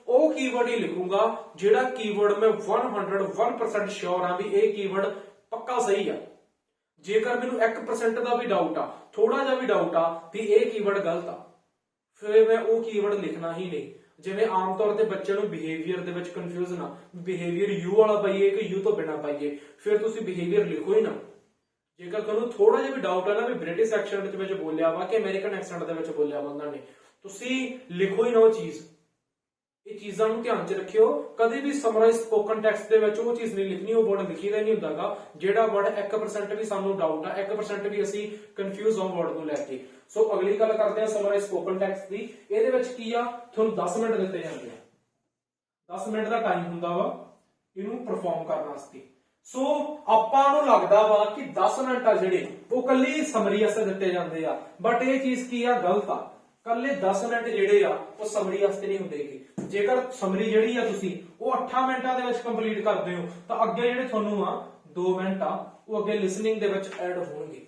ਉਹ ਕੀਵਰਡ ਹੀ ਲਿਖੂੰਗਾ ਜਿਹੜਾ ਕੀਵਰਡ ਮੈਂ 101% ਸ਼ੋਰ ਆ ਵੀ ਇਹ ਕੀਵਰਡ ਪੱਕਾ ਸਹੀ ਆ। ਜੇਕਰ ਮੈਨੂੰ 1% ਦਾ ਵੀ ਡਾਊਟ ਆ, ਥੋੜਾ ਜਿਹਾ ਵੀ ਡਾਊਟ ਆ ਵੀ ਇਹ ਕੀਵਰਡ ਗਲਤ ਆ, ਫਿਰ ਮੈਂ ਉਹ ਕੀਵਰਡ ਲਿਖਣਾ ਹੀ ਨਹੀਂ। ਜਿਵੇਂ ਆਮ ਤੌਰ ਤੇ ਬੱਚਿਆਂ ਨੂੰ ਬਿਹੇਵੀਅਰ ਦੇ ਵਿੱਚ ਕਨਫਿਊਜ਼ਨ ਆ, ਬਿਹੇਵੀਅਰ ਯੂ ਵਾਲਾ ਪਾਈਏ ਕਿ ਯੂ ਤੋਂ ਬਿਨਾ ਪਾਈਏ, ਫਿਰ ਤੁਸੀਂ ਬਿਹੇਵੀਅਰ ਲਿਖੋ ਹੀ ਨਾ। ਜੇਕਰ ਤੁਹਾਨੂੰ ਥੋੜਾ ਜਿਹਾ ਵੀ ਡਾਊਟ ਆ ਨਾ ਵੀ ਬ੍ਰਿਟਿਸ਼ ਐਕਸੈਂਟ ਦੇ ਵਿੱਚ ਬੋਲਿਆ ਵਾ ਕਿ ਅਮਰੀਕਨ ਐਕਸੈਂਟ ਦੇ ਵਿੱਚ ਬੋਲਿਆ ਵਾ ਉਹਨਾਂ ਨੇ, ਤੁਸੀਂ ਲਿਖੋ ਹੀ ਨਾ ਉਹ ਚੀਜ਼। ਇਹ ਚੀਜ਼ਾਂ ਨੂੰ ਧਿਆਨ 'ਚ ਰੱਖਿਓ, ਕਦੇ ਵੀ ਸਮਰਾਈਜ਼ ਸਪੋਕਨ ਟੈਕਸਟ ਦੇ ਵਿੱਚ ਉਹ ਚੀਜ਼ ਨਹੀਂ ਲਿਖਣੀ, ਉਹ ਵਰਡ ਲਿਖੀਦਾ ਨਹੀਂ ਹੁੰਦਾਗਾ ਜਿਹੜਾ ਵਰਡ 1% ਵੀ ਸਾਨੂੰ ਡਾਊਟ ਆ, 1% ਵੀ ਅਸੀਂ ਕਨਫਿਊਜ਼ ਹਾਂ ਵਰਡ ਨੂੰ ਲੈ ਕੇ। ਸੋ ਅਗਲੀ ਗੱਲ ਕਰਦੇ ਹਾਂ ਸਮਰਾਈਜ਼ ਸਪੋਕਨ ਟੈਕਸਟ ਦੀ। ਇਹਦੇ ਵਿੱਚ ਕੀ ਆ, ਤੁਹਾਨੂੰ 10 ਮਿੰਟ ਦਿੱਤੇ ਜਾਂਦੇ ਆ, 10 ਮਿੰਟ ਦਾ ਟਾਈਮ ਹੁੰਦਾ ਵਾ ਇਹਨੂੰ ਪਰਫਾਰਮ ਕਰਨ ਵਾਸਤੇ। ਸੋ ਆਪਾਂ ਨੂੰ ਲੱਗਦਾ ਵਾ ਕਿ 10 ਮਿੰਟ ਆ ਜਿਹੜੇ ਉਹ ਕੱਲੀ ਸਮਰੀ ਵਾਸਤੇ ਦਿੱਤੇ ਜਾਂਦੇ ਆ, ਬਟ ਇਹ ਚੀਜ਼ ਕੀ ਆ, ਗਲਤ ਆ। ਕੱਲੇ 10 ਮਿੰਟ ਜਿਹੜੇ ਆ ਉਹ ਸਮਰੀ ਵਾਸਤੇ ਨਹੀਂ ਹੁੰਦੇਗੇ। ਜੇਕਰ ਸਮਰੀ ਜਿਹੜੀ ਆ ਤੁਸੀਂ ਉਹ 8 ਮਿੰਟਾਂ ਦੇ ਵਿੱਚ ਕੰਪਲੀਟ ਕਰਦੇ ਹੋ ਤਾਂ ਅੱਗੇ ਜਿਹੜੇ ਤੁਹਾਨੂੰ ਆ 2 ਮਿੰਟ ਆ ਉਹ ਅੱਗੇ ਲਿਸਨਿੰਗ ਦੇ ਵਿੱਚ ਐਡ ਹੋਣਗੇ।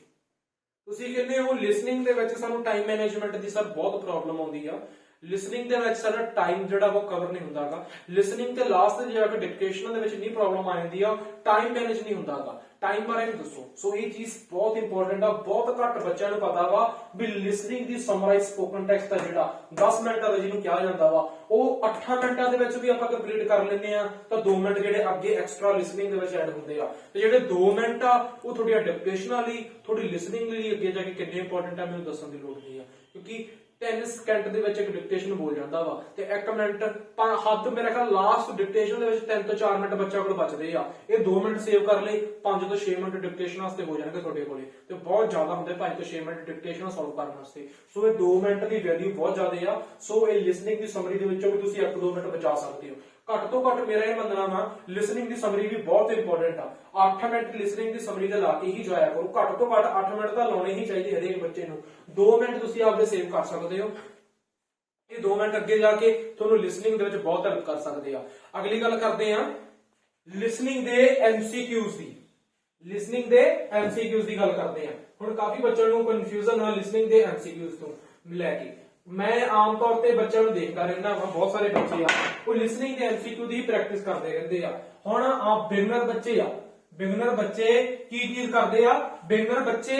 ਤੁਸੀਂ ਕਹਿੰਦੇ ਹੋ ਲਿਸਨਿੰਗ ਦੇ ਵਿੱਚ ਸਾਨੂੰ ਟਾਈਮ ਮੈਨੇਜਮੈਂਟ ਦੀ ਸਰ ਬਹੁਤ ਪ੍ਰੋਬਲਮ ਆਉਂਦੀ ਆ। ਲਿਸਨਿੰਗ ਦੇ ਵਿੱਚ ਸਾਡਾ ਟਾਈਮ ਜਿਹੜਾ ਉਹ ਕਵਰ ਨਹੀਂ ਹੁੰਦਾਗਾ। ਲਿਸਨਿੰਗ ਤੇ ਲਾਸਟ ਤੇ ਜਾ ਕੇ ਡਿਕਟੇਸ਼ਨ ਦੇ ਵਿੱਚ ਨਹੀਂ ਪ੍ਰੋਬਲਮ ਆ ਜਾਂਦੀ ਆ, ਟਾਈਮ ਮੈਨੇਜ ਨਹੀਂ ਹੁੰਦਾਗਾ। ਟਾਈਮ ਬਾਰੇ ਵੀ ਦੱਸੋ। ਸੋ ਇਹ ਚੀਜ਼ ਬਹੁਤ ਇੰਪੋਰਟੈਂਟ ਆ, ਬਹੁਤ ਘੱਟ ਬੱਚਿਆਂ ਨੂੰ ਪਤਾ ਵਾ ਵੀ ਲਿਸਨਿੰਗ ਦੀ ਸਮਰਾਈਜ਼ ਸਪੋਕਨ ਟੈਕਸਟ ਆ ਜਿਹੜਾ 10 ਮਿੰਟਾਂ ਦਾ ਜਿਹਨੂੰ ਕਿਹਾ ਜਾਂਦਾ ਵਾ ਉਹ 8 ਮਿੰਟਾਂ ਦੇ ਵਿੱਚ ਵੀ ਆਪਾਂ ਕੰਪਲੀਟ ਕਰ ਲੈਂਦੇ ਆ, ਤਾਂ 2 ਮਿੰਟ ਜਿਹੜੇ ਅੱਗੇ ਐਕਸਟਰਾ ਲਿਸਨਿੰਗ ਦੇ ਵਿੱਚ ਐਡ ਹੁੰਦੇ ਆ। ਤੇ ਜਿਹੜੇ 2 ਮਿੰਟ ਆ ਉਹ ਤੁਹਾਡੀ ਡਿਕਟੇਸ਼ਨ ਲਈ, ਤੁਹਾਡੀ ਲਿਸਨਿੰਗ ਲਈ ਅੱਗੇ ਜਾ ਕੇ ਕਿੰਨੇ ਇੰਪੋਰਟੈਂਟ ਆ ਮੈਨੂੰ ਦੱਸਣ ਦੀ ਲੋੜ ਨਹੀਂ ਆ, ਕਿਉਂਕਿ 3 ਸਕਿੰਟ ਦੇ ਵਿੱਚ ਇੱਕ ਡਿਕਟੇਸ਼ਨ ਬੋਲ ਜਾਂਦਾ ਵਾ ਤੇ 1 ਮਿੰਟ ਹੱਦ ਮੇਰੇ ਖਿਆਲ ਲਾਸਟ ਡਿਕਟੇਸ਼ਨ ਦੇ ਵਿੱਚ 3 ਤੋਂ 4 ਮਿੰਟ ਬੱਚਾ ਕੋਲ ਬਚਦੇ ਆ। ਇਹ 2 ਮਿੰਟ ਸੇਵ ਕਰ ਲਈ, 5 ਤੋਂ 6 ਮਿੰਟ ਡਿਕਟੇਸ਼ਨ ਵਾਸਤੇ ਹੋ ਜਾਣਗੇ ਤੁਹਾਡੇ ਕੋਲੇ ਤੇ ਬਹੁਤ ਜ਼ਿਆਦਾ ਹੁੰਦੇ 5 ਤੋਂ 6 ਮਿੰਟ ਡਿਕਟੇਸ਼ਨ ਸੋਲਵ ਕਰਨ ਵਾਸਤੇ। ਸੋ ਇਹ 2 ਮਿੰਟ ਦੀ ਵੈਲਿਊ ਬਹੁਤ ਜ਼ਿਆਦਾ ਆ। ਸੋ ਇਹ ਲਿਸਨਿੰਗ ਦੀ ਸਮਰੀ ਦੇ ਵਿੱਚੋਂ ਵੀ ਤੁਸੀਂ 1-2 ਮਿੰਟ ਬਚਾ ਸਕਦੇ ਹੋ। ਘੱਟ ਤੋਂ ਘੱਟ ਮੇਰਾ ਇਹ ਮੰਨਣਾ ਵਾ ਲਿਸਨਿੰਗ ਦੀ ਸਮਰੀ ਵੀ ਬਹੁਤ ਇੰਪੋਰਟੈਂਟ ਆ। 8 ਮਿੰਟ ਲਿਸਨਿੰਗ ਦੀ ਸਮਰੀ ਤੇ ਲਾ ਕੇ ਹੀ ਜਾਇਆ ਕਰੋ। ਘੱਟ ਤੋਂ ਘੱਟ 8 ਮਿੰਟ ਤਾਂ ਲਾਉਣੇ ਹੀ ਚਾਹੀਦੇ ਹਰੇਕ ਬੱਚੇ ਨੂੰ। 2 ਮਿੰਟ ਤੁਸੀਂ ਆਪਦੇ ਸੇਵ ਕਰ ਸਕਦੇ ਹੋ। ਇਹ 2 ਮਿੰਟ ਅੱਗੇ ਜਾ ਕੇ ਤੁਹਾਨੂੰ ਲਿਸਨਿੰਗ ਦੇ ਵਿੱਚ ਬਹੁਤ ਹੈਲਪ ਕਰ ਸਕਦੇ ਆ। ਅਗਲੀ ਗੱਲ ਕਰਦੇ ਆ ਲਿਸਨਿੰਗ ਦੇ MCQs ਦੀ। ਲਿਸਨਿੰਗ ਦੇ MCQs ਦੀ ਗੱਲ ਕਰਦੇ ਆ। ਹੁਣ ਕਾਫੀ ਬੱਚਿਆਂ ਨੂੰ ਕਨਫਿਊਜ਼ਨ ਆ ਲਿਸਨਿੰਗ ਦੇ MCQs ਤੋਂ ਲੈ ਕੇ। ਮੈਂ ਆਮ ਤੌਰ ਤੇ ਬੱਚਿਆਂ ਨੂੰ ਦੇਖਦਾ ਰਹਿੰਦਾ ਵਾ, ਬਹੁਤ ਸਾਰੇ ਬੱਚੇ ਆ ਉਹ ਲਿਸਨਿੰਗ ਦੇ MCQ ਦੀ ਪ੍ਰੈਕਟਿਸ ਕਰਦੇ ਰਹਿੰਦੇ ਆ। ਹੁਣ ਆ ਬਿਗਨਰ ਬੱਚੇ ਆ, ਬਿਗਨਰ ਬੱਚੇ ਕੀ ਚੀਜ਼ ਕਰਦੇ ਆ? ਬਿਗਨਰ ਬੱਚੇ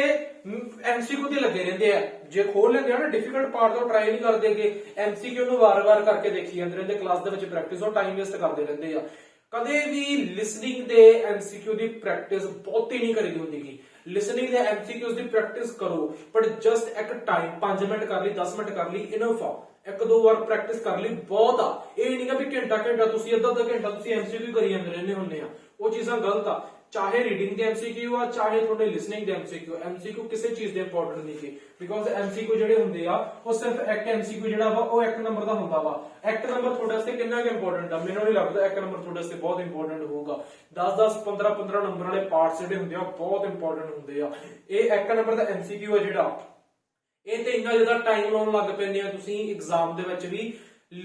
MCQ ਤੇ ਲੱਗੇ ਰਹਿੰਦੇ ਆ। ਜੇ ਖੋਲ ਲੈਂਦੇ ਆ ਨਾ ਡਿਫਿਕਲਟ ਪਾਰਟ ਤੋਂ ਟਰਾਈ ਨਹੀਂ ਕਰਦੇ ਕਿ MCQ ਨੂੰ ਵਾਰ-ਵਾਰ ਕਰਕੇ ਦੇਖੀ ਜਾਂਦੇ ਰਹਿੰਦੇ ਕਲਾਸ ਦੇ ਵਿੱਚ ਪ੍ਰੈਕਟਿਸ, ਉਹ ਟਾਈਮ ਵੇਸਟ ਕਰਦੇ ਰਹਿੰਦੇ ਆ। ਕਦੇ ਵੀ ਲਿਸਨਿੰਗ ਦੇ MCQ ਦੀ ਪ੍ਰੈਕਟਿਸ ਬਹੁਤੀ ਨਹੀਂ ਕਰੀਦੀ ਹੁੰਦੀ। ਲਿਸਨਿੰਗ ਦੇ MCQs ਦੀ ਪ੍ਰੈਕਟਿਸ ਕਰੋ ਪਰ ਜਸਟ ਇੱਕ ਟਾਈਮ 5 ਮਿੰਟ ਕਰ ਲਈ, 10 ਮਿੰਟ ਕਰ ਲਈ ਇਨਫ ਆ। 1-2 ਵਾਰ ਪ੍ਰੈਕਟਿਸ ਕਰ ਲਈ ਬਹੁਤ ਆ। ਇਹ ਨਹੀਂਗਾ ਵੀ ਘੰਟਾ ਤੁਸੀਂ ਅੱਧਾ ਘੰਟਾ ਤੁਸੀਂ MCQ ਕਰੀ ਜਾਂਦੇ ਰਹਿੰਦੇ ਹੁੰਦੇ ਆ, ਉਹ ਚੀਜ਼ਾਂ ਗਲਤ ਆ। ਚਾਹੇ ਰੀਡਿੰਗ ਦੇ MCQ ਆ, ਚਾਹੇ ਤੁਹਾਡੇ ਲਿਸਨਿੰਗ ਦੇ MCQ ਕਿਸੇ ਚੀਜ਼ ਦੇ ਇੰਪੋਰਟੈਂਟ ਨਹੀਂ ਕਿ ਬਿਕੋਜ਼ MCQ ਜਿਹੜੇ ਹੁੰਦੇ ਆ ਉਹ ਸਿਰਫ ਇੱਕ MCQ ਜਿਹੜਾ ਵਾ ਉਹ 1 ਨੰਬਰ ਦਾ ਹੁੰਦਾ ਵਾ। 1 ਨੰਬਰ ਤੁਹਾਡੇ ਵਾਸਤੇ ਕਿੰਨਾ ਕੁ ਇੰਪੋਰਟੈਂਟ ਆ? ਮੈਨੂੰ ਨਹੀਂ ਲੱਗਦਾ 1 ਨੰਬਰ ਤੁਹਾਡੇ ਵਾਸਤੇ ਬਹੁਤ ਇੰਪੋਰਟੈਂਟ ਹੋਊਗਾ। 10-10 15-15 ਨੰਬਰ ਵਾਲੇ ਪਾਰਟਸ ਜਿਹੜੇ ਹੁੰਦੇ ਆ ਬਹੁਤ ਇੰਪੋਰਟੈਂਟ ਹੁੰਦੇ ਆ। ਇਹ 1 ਨੰਬਰ ਦਾ MCQ ਆ ਜਿਹੜਾ, ਇਹ ਤੇ ਇੰਨਾ ਜ਼ਿਆਦਾ ਟਾਈਮ ਲਾਉਣ ਲੱਗ ਪੈਂਦੇ ਆ ਤੁਸੀਂ ਐਗਜ਼ਾਮ ਦੇ ਵਿੱਚ ਵੀ।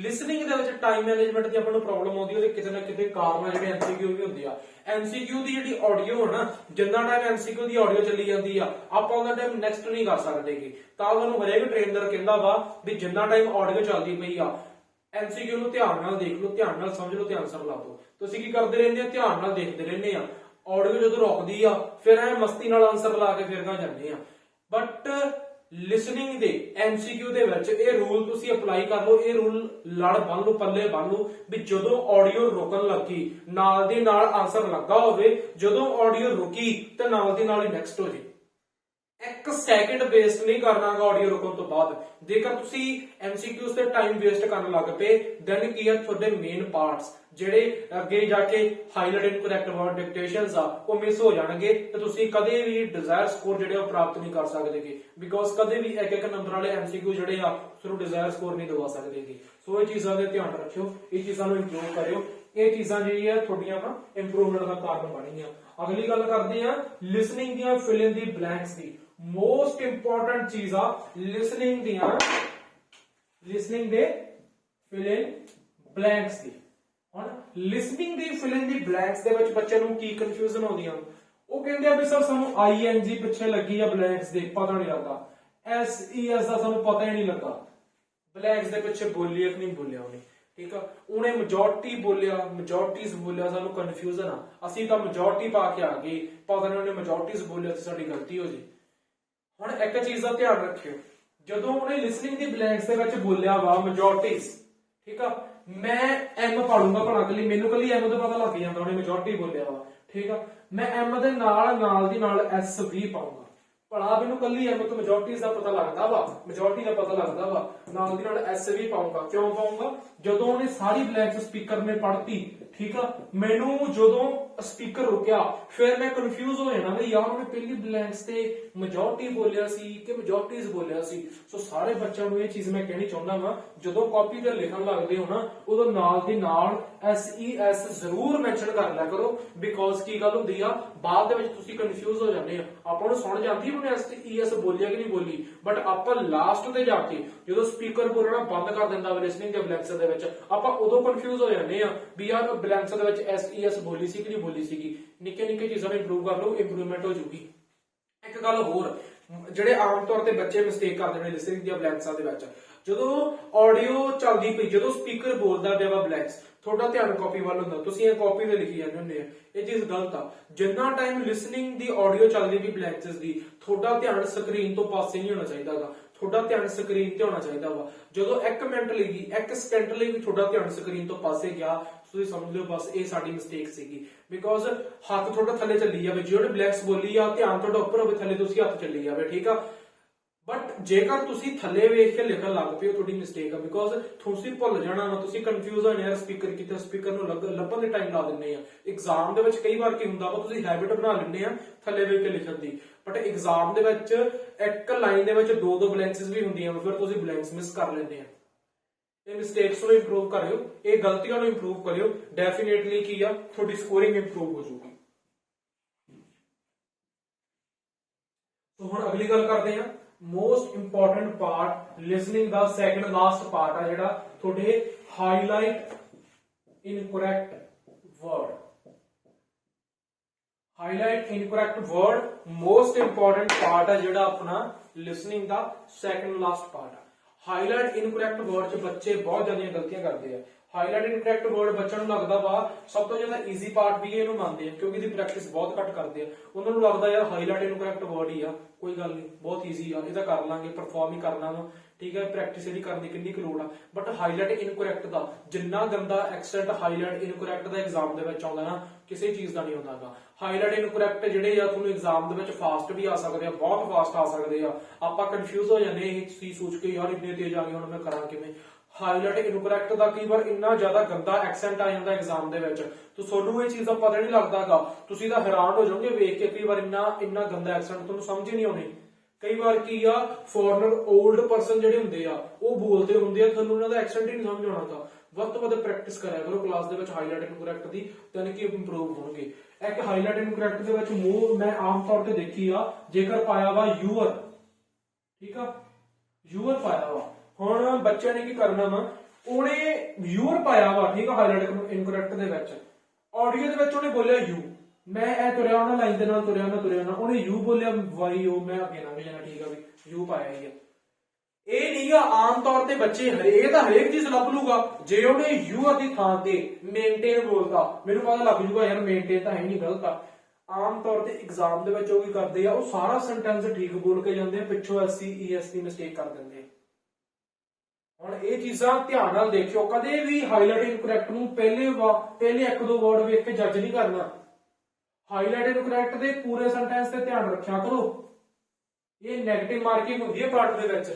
ਲਿਸਨਿੰਗ ਦੇ ਵਿੱਚ ਟਾਈਮ ਮੈਨੇਜਮੈਂਟ ਦੀ ਆਪਾਂ ਨੂੰ ਪ੍ਰੋਬਲਮ ਆਉਂਦੀ ਉਹਦੇ ਕਿਤੇ ਨਾ ਕਿਤੇ ਕਾਰਨ ਆ ਜਿਹੜੇ MCQ ਵੀ ਹੁੰਦੇ ਆ। MCQ ਦੀ ਜਿਹੜੀ ਆਡੀਓ ਹੈ ਨਾ, ਜਿੰਨਾ ਟਾਈਮ MCQ ਦੀ ਆਡੀਓ ਚੱਲੀ ਜਾਂਦੀ ਆ ਆਪਾਂ ਉਹਦਾ ਟਾਈਮ ਨੈਕਸਟ ਨਹੀਂ ਕਰ ਸਕਦੇਗੇ। ਤਾਂ ਤੁਹਾਨੂੰ ਹਰੇਕ ਟ੍ਰੇਨਰ ਕਹਿੰਦਾ ਵਾ ਵੀ ਜਿੰਨਾ ਟਾਈਮ ਆਡੀਓ ਚੱਲਦੀ ਪਈ ਆ MCQ ਨੂੰ ਧਿਆਨ ਨਾਲ ਦੇਖ ਲਓ, ਧਿਆਨ ਨਾਲ ਸਮਝ ਲਓ ਤੇ ਆਨਸਰ ਲਾ ਦਿਓ। ਤੁਸੀਂ ਕੀ ਕਰਦੇ ਰਹਿੰਦੇ ਆ? ਧਿਆਨ ਨਾਲ ਦੇਖਦੇ ਰਹਿੰਦੇ ਆ। ਆਡੀਓ ਜਦੋਂ ਰੁਕਦੀ ਆ ਫਿਰ ਐ ਮਸਤੀ ਨਾਲ ਆਨਸਰ ਲਾ ਕੇ ਫਿਰ ਗਾ ਜਾਂਦੇ ਆ। ਬਟ ਲਿਸਨਿੰਗ ਦੇ MCQ ਦੇ ਵਿੱਚ ਇਹ ਰੂਲ ਤੁਸੀਂ ਅਪਲਾਈ ਕਰ ਲਓ, ਇਹ ਰੂਲ ਲੜ ਬੰਨ ਲਓ, ਪੱਲੇ ਬੰਨ ਲਓ ਵੀ ਜਦੋਂ ਆਡੀਓ ਰੁਕਣ ਲੱਗੀ ਨਾਲ ਦੀ ਨਾਲ ਆਨਸਰ ਲੱਗਾ ਹੋਵੇ, ਜਦੋਂ ਆਡੀਓ ਰੁਕੀ ਤੇ ਨਾਲ ਦੀ ਨਾਲ ਹੀ ਨੈਕਸਟ ਹੋ ਜੇ। 1 ਸੈਕਿੰਡ ਵੇਸਟ ਨਹੀਂ ਕਰਨਾਗਾ ਆਡੀਓ ਰੁਕਣ ਤੋਂ ਬਾਅਦ। ਜੇਕਰ ਤੁਸੀਂ MCQs ਤੇ ਟਾਈਮ ਵੇਸਟ ਕਰਨ ਲੱਗ ਪਏ ਦੈਨ ਕੀ ਆ ਤੁਹਾਡੇ ਮੇਨ ਪਾਰਟਸ ਜਿਹੜੇ ਅੱਗੇ ਜਾ ਕੇ ਹਾਈਲਾਈਟ ਇਨਕਰੈਕਟ ਵਰਡ ਡਿਕਟੇਸ਼ਨਸ ਆ ਉਹ ਮਿਸ ਹੋ ਜਾਣਗੇ ਤੇ ਤੁਸੀਂ ਕਦੇ ਵੀ ਡਿਜ਼ਾਇਰ ਸਕੋਰ ਜਿਹੜੇ ਉਹ ਪ੍ਰਾਪਤ ਨਹੀਂ ਕਰ ਸਕਦੇਗੇ। ਬਿਕੋਜ਼ ਕਦੇ ਵੀ 1-1 ਨੰਬਰ ਵਾਲੇ MCQ ਜਿਹੜੇ ਆ ਤੁਹਾਨੂੰ ਡਿਜ਼ਾਇਰ ਸਕੋਰ ਨਹੀਂ ਦਵਾ ਸਕਦੇਗੇ। ਸੋ ਇਹ ਚੀਜ਼ਾਂ ਦੇ ਧਿਆਨ ਰੱਖਿਓ, ਇਹ ਚੀਜ਼ਾਂ ਨੂੰ ਇੰਪਰੂਵ ਕਰਿਓ। ਇਹ ਚੀਜ਼ਾਂ ਜਿਹੜੀਆਂ ਤੁਹਾਡੀਆਂ ਨਾ ਇੰਪਰੂਵਮੈਂਟ ਦਾ ਕਾਰਨ ਬਣੀਆਂ। ਅਗਲੀ ਗੱਲ ਕਰਦੇ ਆ ਲਿਸਨਿੰਗ ਦੀਆਂ ਫਿਲ ਇਨ ਦੀ ਬਲੈਂਕਸ ਦੀ। ਮੋਸਟ ਇੰਪੋਰਟੈਂਟ ਚੀਜ਼ ਆ ਲਿਸਨਿੰਗ ਦੇ ਫਿਲ ਇਨ ਬਲੈਂਕਸ ਦੀ। ਹੁਣ ਲਿਸਨਿੰਗ ਦੀ ਫਿਲ ਇਨ ਦੀ ਬਲੈਂਕਸ ਦੇ ਵਿੱਚ ਬੱਚਿਆਂ ਨੂੰ ਕੀ ਕਨਫਿਊਜ਼ਨ ਆਉਂਦੀਆਂ? ਉਹ ਕਹਿੰਦੇ ਆ ਵੀ ਸਰ ਸਾਨੂੰ ING ਪਿੱਛੇ ਲੱਗੀ ਆ ਬਲੈਂਕਸ ਦੇ, ਪਤਾ ਨਹੀਂ ਲੱਗਾ। SES ਦਾ ਸਾਨੂੰ ਪਤਾ ਹੀ ਨਹੀਂ ਲੱਗਾ ਬਲੈਂਕਸ ਦੇ ਪਿੱਛੇ ਬੋਲਿਆ ਕਿ ਨਹੀਂ ਬੋਲਿਆ ਉਹਨੇ। ਠੀਕ ਆ, ਉਹਨੇ ਮੈਜੋਰਟੀ ਬੋਲਿਆ, ਮੈਜੋਰਟੀਜ਼ ਬੋਲਿਆ, ਸਾਨੂੰ ਕਨਫਿਊਜ਼ਨ ਆ। ਅਸੀਂ ਤਾਂ ਮੈਜੋਰਟੀ ਪਾ ਕੇ ਆ ਗਏ, ਪਤਾ ਨਹੀਂ ਉਹਨੇ ਮੈਜੋਰਟੀਜ਼ ਬੋਲਿਆ ਤੇ ਸਾਡੀ ਗਲਤੀ ਹੋ ਜੇ। ਹੁਣ ਇੱਕ ਚੀਜ਼ ਦਾ ਧਿਆਨ ਰੱਖਿਓ, ਜਦੋਂ ਉਹਨੇ ਲਿਸਨਿੰਗ ਦੀ ਬਲੈਂਕਸ ਦੇ ਵਿੱਚ ਬੋਲਿਆ ਵਾ ਮੈਜੋਰਟੀਜ਼, ਠੀਕ ਆ, ਮੈਂ M ਪਾੜੂੰਗਾ ਭਲਾ ਕੱਲੀ, ਮੈਨੂੰ ਕੱਲੀ M ਦਾ ਪਤਾ ਲੱਗ ਜਾਂਦਾ ਉਹਨੇ ਮੈਜੋਰਟੀ ਬੋਲਿਆ ਵਾ। ਠੀਕ ਆ, ਮੈਂ M ਦੇ ਨਾਲ ਦੀ ਨਾਲ S ਵੀ ਪਾਉਂਗਾ ਭਲਾ ਮੈਨੂੰ ਕੱਲੀ M ਤੋਂ ਮੈਜੋਰਟੀਜ਼ ਦਾ ਪਤਾ ਲੱਗਦਾ ਵਾ, ਮੈਜੋਰਟੀ ਦਾ ਪਤਾ ਲੱਗਦਾ ਵਾ, ਨਾਲ ਦੀ ਨਾਲ S ਵੀ ਪਾਉਂਗਾ। ਕਿਉਂ ਪਾਉਂਗਾ? ਜਦੋਂ ਉਹਨੇ ਸਾਰੀ ਬਲੈਂਕਸ ਸਪੀਕਰ ਨੇ ਪੜ੍ਹਤੀ, ਠੀਕ ਆ, ਮੈਨੂੰ ਜਦੋਂ ਸਪੀਕਰ ਰੁਕਿਆ ਫਿਰ ਮੈਂ ਕਨਫਿਊਜ਼ ਹੋ ਜਾਣਾ ਵੀ ਯਾਰ ਉਹਨੇ ਪਹਿਲੀ ਬਲੈਂਕਸ ਤੇ ਮੈਜੋਰਟੀ ਬੋਲਿਆ ਸੀ ਕਿ ਮੈਜੋਰਟੀਜ਼ ਬੋਲਿਆ ਸੀ। ਸੋ ਸਾਰੇ ਬੱਚਿਆਂ ਨੂੰ ਇਹ ਚੀਜ਼ ਮੈਂ ਕਹਿਣੀ ਚਾਹੁੰਦਾ ਵਾਂ, ਜਦੋਂ ਕਾਪੀ ਤੇ ਲਿਖਣ ਲੱਗਦੇ ਹੋ ਨਾ ਉਦੋਂ ਨਾਲ ਦੀ ਨਾਲ SES ਜ਼ਰੂਰ ਮੈਂਸ਼ਨ ਕਰ ਲਿਆ ਕਰੋ। ਬਿਕੋਜ਼ ਕੀ ਗੱਲ ਹੁੰਦੀ ਆ ਬਾਅਦ ਦੇ ਵਿੱਚ ਤੁਸੀਂ ਕਨਫਿਊਜ਼ ਹੋ ਜਾਂਦੇ ਆ। ਆਪਾਂ ਨੂੰ ਸੁਣ ਜਾਂਦੀ ਉਹਨੇ SES ਬੋਲਿਆ ਕਿ ਨਹੀਂ ਬੋਲੀ, ਬਟ ਆਪਾਂ ਲਾਸਟ ਤੇ ਜਾ ਕੇ ਜਦੋਂ ਸਪੀਕਰ ਬੋਲਣਾ ਬੰਦ ਕਰ ਦਿੰਦਾ ਵਾ ਲਿਸਨਿੰਗ ਦੇ ਬਲੈਂਕਸ ਦੇ ਵਿੱਚ, ਆਪਾਂ ਉਦੋਂ ਕਨਫਿਊਜ਼ ਹੋ ਜਾਂਦੇ ਆ ਵੀ ਯਾਰ ਬਲੈਂਕਸ ਦੇ ਵਿੱਚ SES ਬੋਲੀ ਸੀ ਕਿ ਨਹੀਂ ਬੋਲੀ ਸੀਗੀ। ਨਿੱਕੇ ਚੀਜ਼ਾਂ ਨੂੰ ਇੰਪਰੂਵ ਕਰ ਲਓ, ਇੰਪਰੂਵਮੈਂਟ ਹੋ ਜੂਗੀ। ਇੱਕ ਗੱਲ ਹੋਰ ਜਿਹੜੇ ਆਮ ਤੌਰ ਤੇ ਬੱਚੇ ਮਿਸਟੇਕ ਕਰਦੇ ਨੇ ਲਿਸਨਿੰਗ ਦੀਆਂ ਬਲੈਂਕਸਾਂ ਦੇ ਵਿੱਚ, ਜਦੋਂ ਆਡੀਓ ਚੱਲਦੀ ਪਈ, ਜਦੋਂ ਸਪੀਕਰ ਬੋਲਦਾ ਪਿਆ ਵਾ ਬਲੈਂਕਸ, ਤੁਹਾਡਾ ਧਿਆਨ ਕਾਪੀ ਵੱਲ ਹੁੰਦਾ, ਤੁਸੀਂ ਇਹ ਕਾਪੀ ਤੇ ਲਿਖੀ ਜਾਂਦੇ ਹੁੰਦੇ ਆ। ਇਹ ਚੀਜ਼ ਗਲਤ ਆ। ਜਿੰਨਾ ਟਾਈਮ ਲਿਸਨਿੰਗ ਦੀ ਆਡੀਓ ਚੱਲਦੀ ਪਈ ਬਲੈਂਕਸ ਦੀ, ਤੁਹਾਡਾ ਧਿਆਨ ਸਕਰੀਨ ਤੋਂ ਪਾਸੇ ਨਹੀਂ ਹੋਣਾ ਚਾਹੀਦਾਗਾ, ਤੁਹਾਡਾ ਧਿਆਨ ਸਕਰੀਨ ਤੇ ਹੋਣਾ ਚਾਹੀਦਾ ਵਾ। ਜਦੋਂ 1 ਮਿੰਟ ਲਈ ਵੀ 1 ਸਕਿੰਟ ਲਈ ਵੀ ਤੁਹਾਡਾ ਧਿਆਨ ਸਕਰੀਨ ਤੋਂ ਪਾਸੇ ਗਿਆ, ਤੁਸੀਂ ਸਮਝ ਲਿਓ ਬਸ ਇਹ ਸਾਡੀ ਮਿਸਟੇਕ ਸੀਗੀ। ਬਿਕੋਜ਼ ਹੱਥ ਤੁਹਾਡਾ ਥੱਲੇ ਚੱਲੀ ਜਾਵੇ, ਜਿਹੜੇ ਬਲੈਂਕਸ ਬੋਲੀ ਆ ਧਿਆਨ ਤੁਹਾਡਾ ਉੱਪਰ ਹੋਵੇ, ਥੱਲੇ ਤੁਸੀਂ ਹੱਥ ਚੱਲੀ ਜਾਵੇ। ਠੀਕ ਆ, बट जेकर तुसी थले वेख के लिखन लग पे थोड़ी मिस्टेक है बिकॉज तुसी भुल जाना वा तुसी कंफ्यूज होने यार स्पीकर किते स्पीकर नु लभन दे टाइम ला दिंने आ एग्जाम दे विच कई बार की हुंदा वा तुसी हैबिट बना लेने आ थले वेख के लिखन दी बट एग्जाम दे विच एक लाइन दे विच दो दो ब्लैंक्स भी हुंदियां फिर तुसी ब्लैंक्स मिस कर लेंदे आ ਇਹ ਮਿਸਟੇਕਸ ਨੂੰ ਇੰਪਰੂਵ ਕਰਿਓ ਇਹ ਗਲਤੀਆਂ ਨੂੰ ਇੰਪਰੂਵ ਕਰਿਓ ਡੈਫੀਨੇਟਲੀ ਕੀ ਆ ਤੁਹਾਡੀ ਸਕੋਰਿੰਗ ਇੰਪਰੂਵ ਹੋ ਜਾਊਗੀ ਸੋ ਹੁਣ ਅਗਲੀ ਗੱਲ ਕਰਦੇ ਆ ਮੋਸਟ ਇੰਪੋਰਟੈਂਟ ਪਾਰਟ ਲਿਸਨਿੰਗ ਦਾ ਸੈਕੰਡ ਲਾਸਟ ਪਾਰਟ ਆ ਜਿਹੜਾ ਤੁਹਾਡੇ highlight incorrect word highlight incorrect word most important part ਆ ਜਿਹੜਾ ਆਪਣਾ ਲਿਸਨਿੰਗ ਦਾ ਸੈਕੰਡ ਲਾਸਟ ਪਾਰਟ ਆ ਹਾਈਲਾਈਟ ਇਨਕਰੈਕਟ ਵਰਡ 'ਚ ਬੱਚੇ ਬਹੁਤ ਜ਼ਿਆਦੀਆਂ ਗਲਤੀਆਂ ਕਰਦੇ ਆ ਹਾਈਲਾਈਟ ਇਨਕਰੈਕਟ ਵਰਡ ਬੱਚਿਆਂ ਨੂੰ ਲੱਗਦਾ ਵਾ ਸਭ ਤੋਂ ਜ਼ਿਆਦਾ ਈਜ਼ੀ ਪਾਰਟ ਵੀ ਇਹਨੂੰ ਮੰਨਦੇ ਆ ਕਿਉਂਕਿ ਇਹਦੀ ਪ੍ਰੈਕਟਿਸ ਬਹੁਤ ਘੱਟ ਕਰਦੇ ਆ ਉਹਨਾਂ ਨੂੰ ਲੱਗਦਾ ਯਾਰ ਹਾਈਲਾਈਟ ਇਨਕਰੈਕਟ ਵਰਡ ਹੀ ਆ ਕੋਈ ਗੱਲ ਨਹੀਂ ਬਹੁਤ ਈਜ਼ੀ ਆ ਇਹ ਤਾਂ ਕਰ ਲਾਂਗੇ ਪਰਫਾਰਮ ਹੀ ਕਰਨਾ ਵਾ ਠੀਕ ਹੈ ਪ੍ਰੈਕਟਿਸ ਇਹਦੀ ਕਰਨ ਦੀ ਕਿੰਨੀ ਕੁ ਲੋੜ ਆ ਬਟ ਹਾਈਲਾਈਟ ਇਨਕਰੈਕਟ ਦਾ ਜਿੰਨਾ ਗੰਦਾ ਐਕਸੈਂਟ ਹਾਈਲਾਈਟ ਇਨਕਰੈਕਟ ਦਾ ਐਗਜ਼ਾਮ ਦੇ ਵਿੱਚ ਆਉਂਦਾ ਨਾ ਕਿਸੇ ਚੀਜ਼ ਦਾ ਨਹੀਂ ਆਉਂਦਾਗਾ ਹਾਈਲਾਈਟ ਇਨਕਰੈਕਟ ਜਿਹੜੇ ਆ ਤੁਹਾਨੂੰ ਐਗਜ਼ਾਮ ਦੇ ਵਿੱਚ ਫਾਸਟ ਵੀ ਆ ਸਕਦੇ ਆ ਬਹੁਤ ਫਾਸਟ ਆ ਸਕਦੇ ਆ ਆਪਾਂ ਕਨਫਿਊਜ਼ ਹੋ ਜਾਂਦੇ ਇਹ ਚੀਜ਼ ਸੋਚ ਕੇ ਯਾਰ ਇੰਨੇ ਤੇਜ਼ ਆ ਗਏ ਹੁਣ ਮੈਂ ਕਰਾਂ ਕਿਵੇਂ ਹਾਈਲਾਈਟ ਇਨਕਰੈਕਟ ਦਾ ਕਈ ਵਾਰ ਇੰਨਾ ਜ਼ਿਆਦਾ ਗੰਦਾ ਐਕਸੈਂਟ ਆ ਜਾਂਦਾ ਐਗਜ਼ਾਮ ਦੇ ਵਿੱਚ ਤੇ ਤੁਹਾਨੂੰ ਇਹ ਚੀਜ਼ ਦਾ ਪਤਾ ਨਹੀਂ ਲੱਗਦਾਗਾ ਤੁਸੀਂ ਤਾਂ ਹੈਰਾਨ ਹੋ ਜਾਓਗੇ ਵੇਖ ਕੇ ਕਈ ਵਾਰ ਇੰਨਾ ਗੰਦਾ ਐਕਸੈਂਟ ਤੁਹਾਨੂੰ ਸਮਝ ਹੀ ਨਹੀਂ ਆਉਣੀ ਕਈ ਵਾਰ ਕੀ ਆ ਫੋਰਨਰ 올ਡ ਪਰਸਨ ਜਿਹੜੇ ਹੁੰਦੇ ਆ ਉਹ ਬੋਲਦੇ ਹੁੰਦੇ ਆ ਤੁਹਾਨੂੰ ਉਹਨਾਂ ਦਾ ਐਕਸੈਂਟ ਹੀ ਨਹੀਂ ਸਮਝ ਆਉਣਾਗਾ ਵੱਧ ਤੋਂ ਵੱਧ ਪ੍ਰੈਕਟਿਸ ਕਰਿਆ ਕਰੋ ਕਲਾਸ ਦੇ ਵਿੱਚ ਹਾਈਲਾਈਟ ਇਨਕਰੈਕਟ ਦੀ ਤਾਂ ਕਿ ਇੰਪਰੂਵ ਹੋਣਗੇ ਇੱਕ ਹਾਈਲਾਈਟ ਇਨਕਰੈਕਟ ਦੇ ਵਿੱਚ ਮੈਂ ਆਮ ਤੌਰ ਤੇ ਦੇਖੀ ਆ ਜੇਕਰ ਪਾਇਆ ਵਾ ਯੂਅਰ ਠੀਕ ਆ ਯੂਅਰ ਪਾਇਆ ਵਾ ਹੁਣ ਬੱਚਿਆਂ ਨੇ ਕੀ ਕਰਨਾ ਵਾ ਉਹਨੇ ਯੂਅਰ ਪਾਇਆ ਵਾ ਠੀਕ ਆ ਹਾਈਲਾਈਟ ਇਨਕਰੈਕਟ ਦੇ ਵਿੱਚ ਆਡੀਓ ਦੇ ਵਿੱਚ ਉਹਨੇ ਬੋਲਿਆ ਯੂ ਮੈਂ ਇਹ ਤੁਰਿਆ ਉਹਨਾਂ ਲਾਈਨ ਦੇ ਨਾਲ ਤੁਰਿਆ ਨਾ ਉਹਨੇ ਯੂ ਬੋਲਿਆ ਵਾਈ ਉਹ ਮੈਂ ਅੱਗੇ ਲੰਘ ਜਾਣਾ ਠੀਕ ਆ ਵੀ ਯੂ ਪਾਇਆ ਹੀ ਆ ਇਹ ਨਹੀਂਗਾ ਆਮ ਤੌਰ ਤੇ ਬੱਚੇ ਇਹ ਤਾਂ ਹਰੇਕ ਚੀਜ਼ ਲੱਭ ਲੂਗਾ ਜੇ ਉਹਨੇ ਯੂ ਦੀ ਥਾਂ ਤੇ ਮੇਨਟੇਨ ਬੋਲਦਾ ਮੈਨੂੰ ਪਤਾ ਲੱਗ ਜੂਗਾ ਯਾਰ ਮੇਨਟੇਨ ਤਾਂ ਹੈ ਨਹੀਂ ਗਲਤ ਆ ਆਮ ਤੌਰ ਤੇ ਐਗਜ਼ਾਮ ਦੇ ਵਿੱਚ ਉਹ ਕੀ ਕਰਦੇ ਆ ਉਹ ਸਾਰਾ ਸੈਂਟੈਂਸ ਠੀਕ ਬੋਲ ਕੇ ਜਾਂਦੇ ਆ ਪਿੱਛੋਂ ਐਸਸੀ ਈਐਸ ਦੀ ਮਿਸਟੇਕ ਕਰ ਦਿੰਦੇ ਆ ਹੁਣ ਇਹ ਚੀਜ਼ਾਂ ਧਿਆਨ ਨਾਲ ਦੇਖਿਓ ਕਦੇ ਵੀ ਹਾਈਲਾਈਟ ਇਨਕਰੈਕਟ ਨੂੰ ਪਹਿਲੇ ਇੱਕ ਦੋ ਵਰਡ ਵੇਖ ਕੇ ਜੱਜ ਨਹੀਂ ਕਰਨਾ ਹਾਈਲਾਈਟ ਇਨਕਰੈਕਟ ਦੇ ਪੂਰੇ ਸੈਂਟੈਂਸ ਤੇ ਧਿਆਨ ਰੱਖਿਆ ਕਰੋ ਇਹ ਨੈਗੇਟਿਵ ਮਾਰਕਿੰਗ ਹੁੰਦੀ ਹੈ ਪਾਰਟ ਦੇ ਵਿੱਚ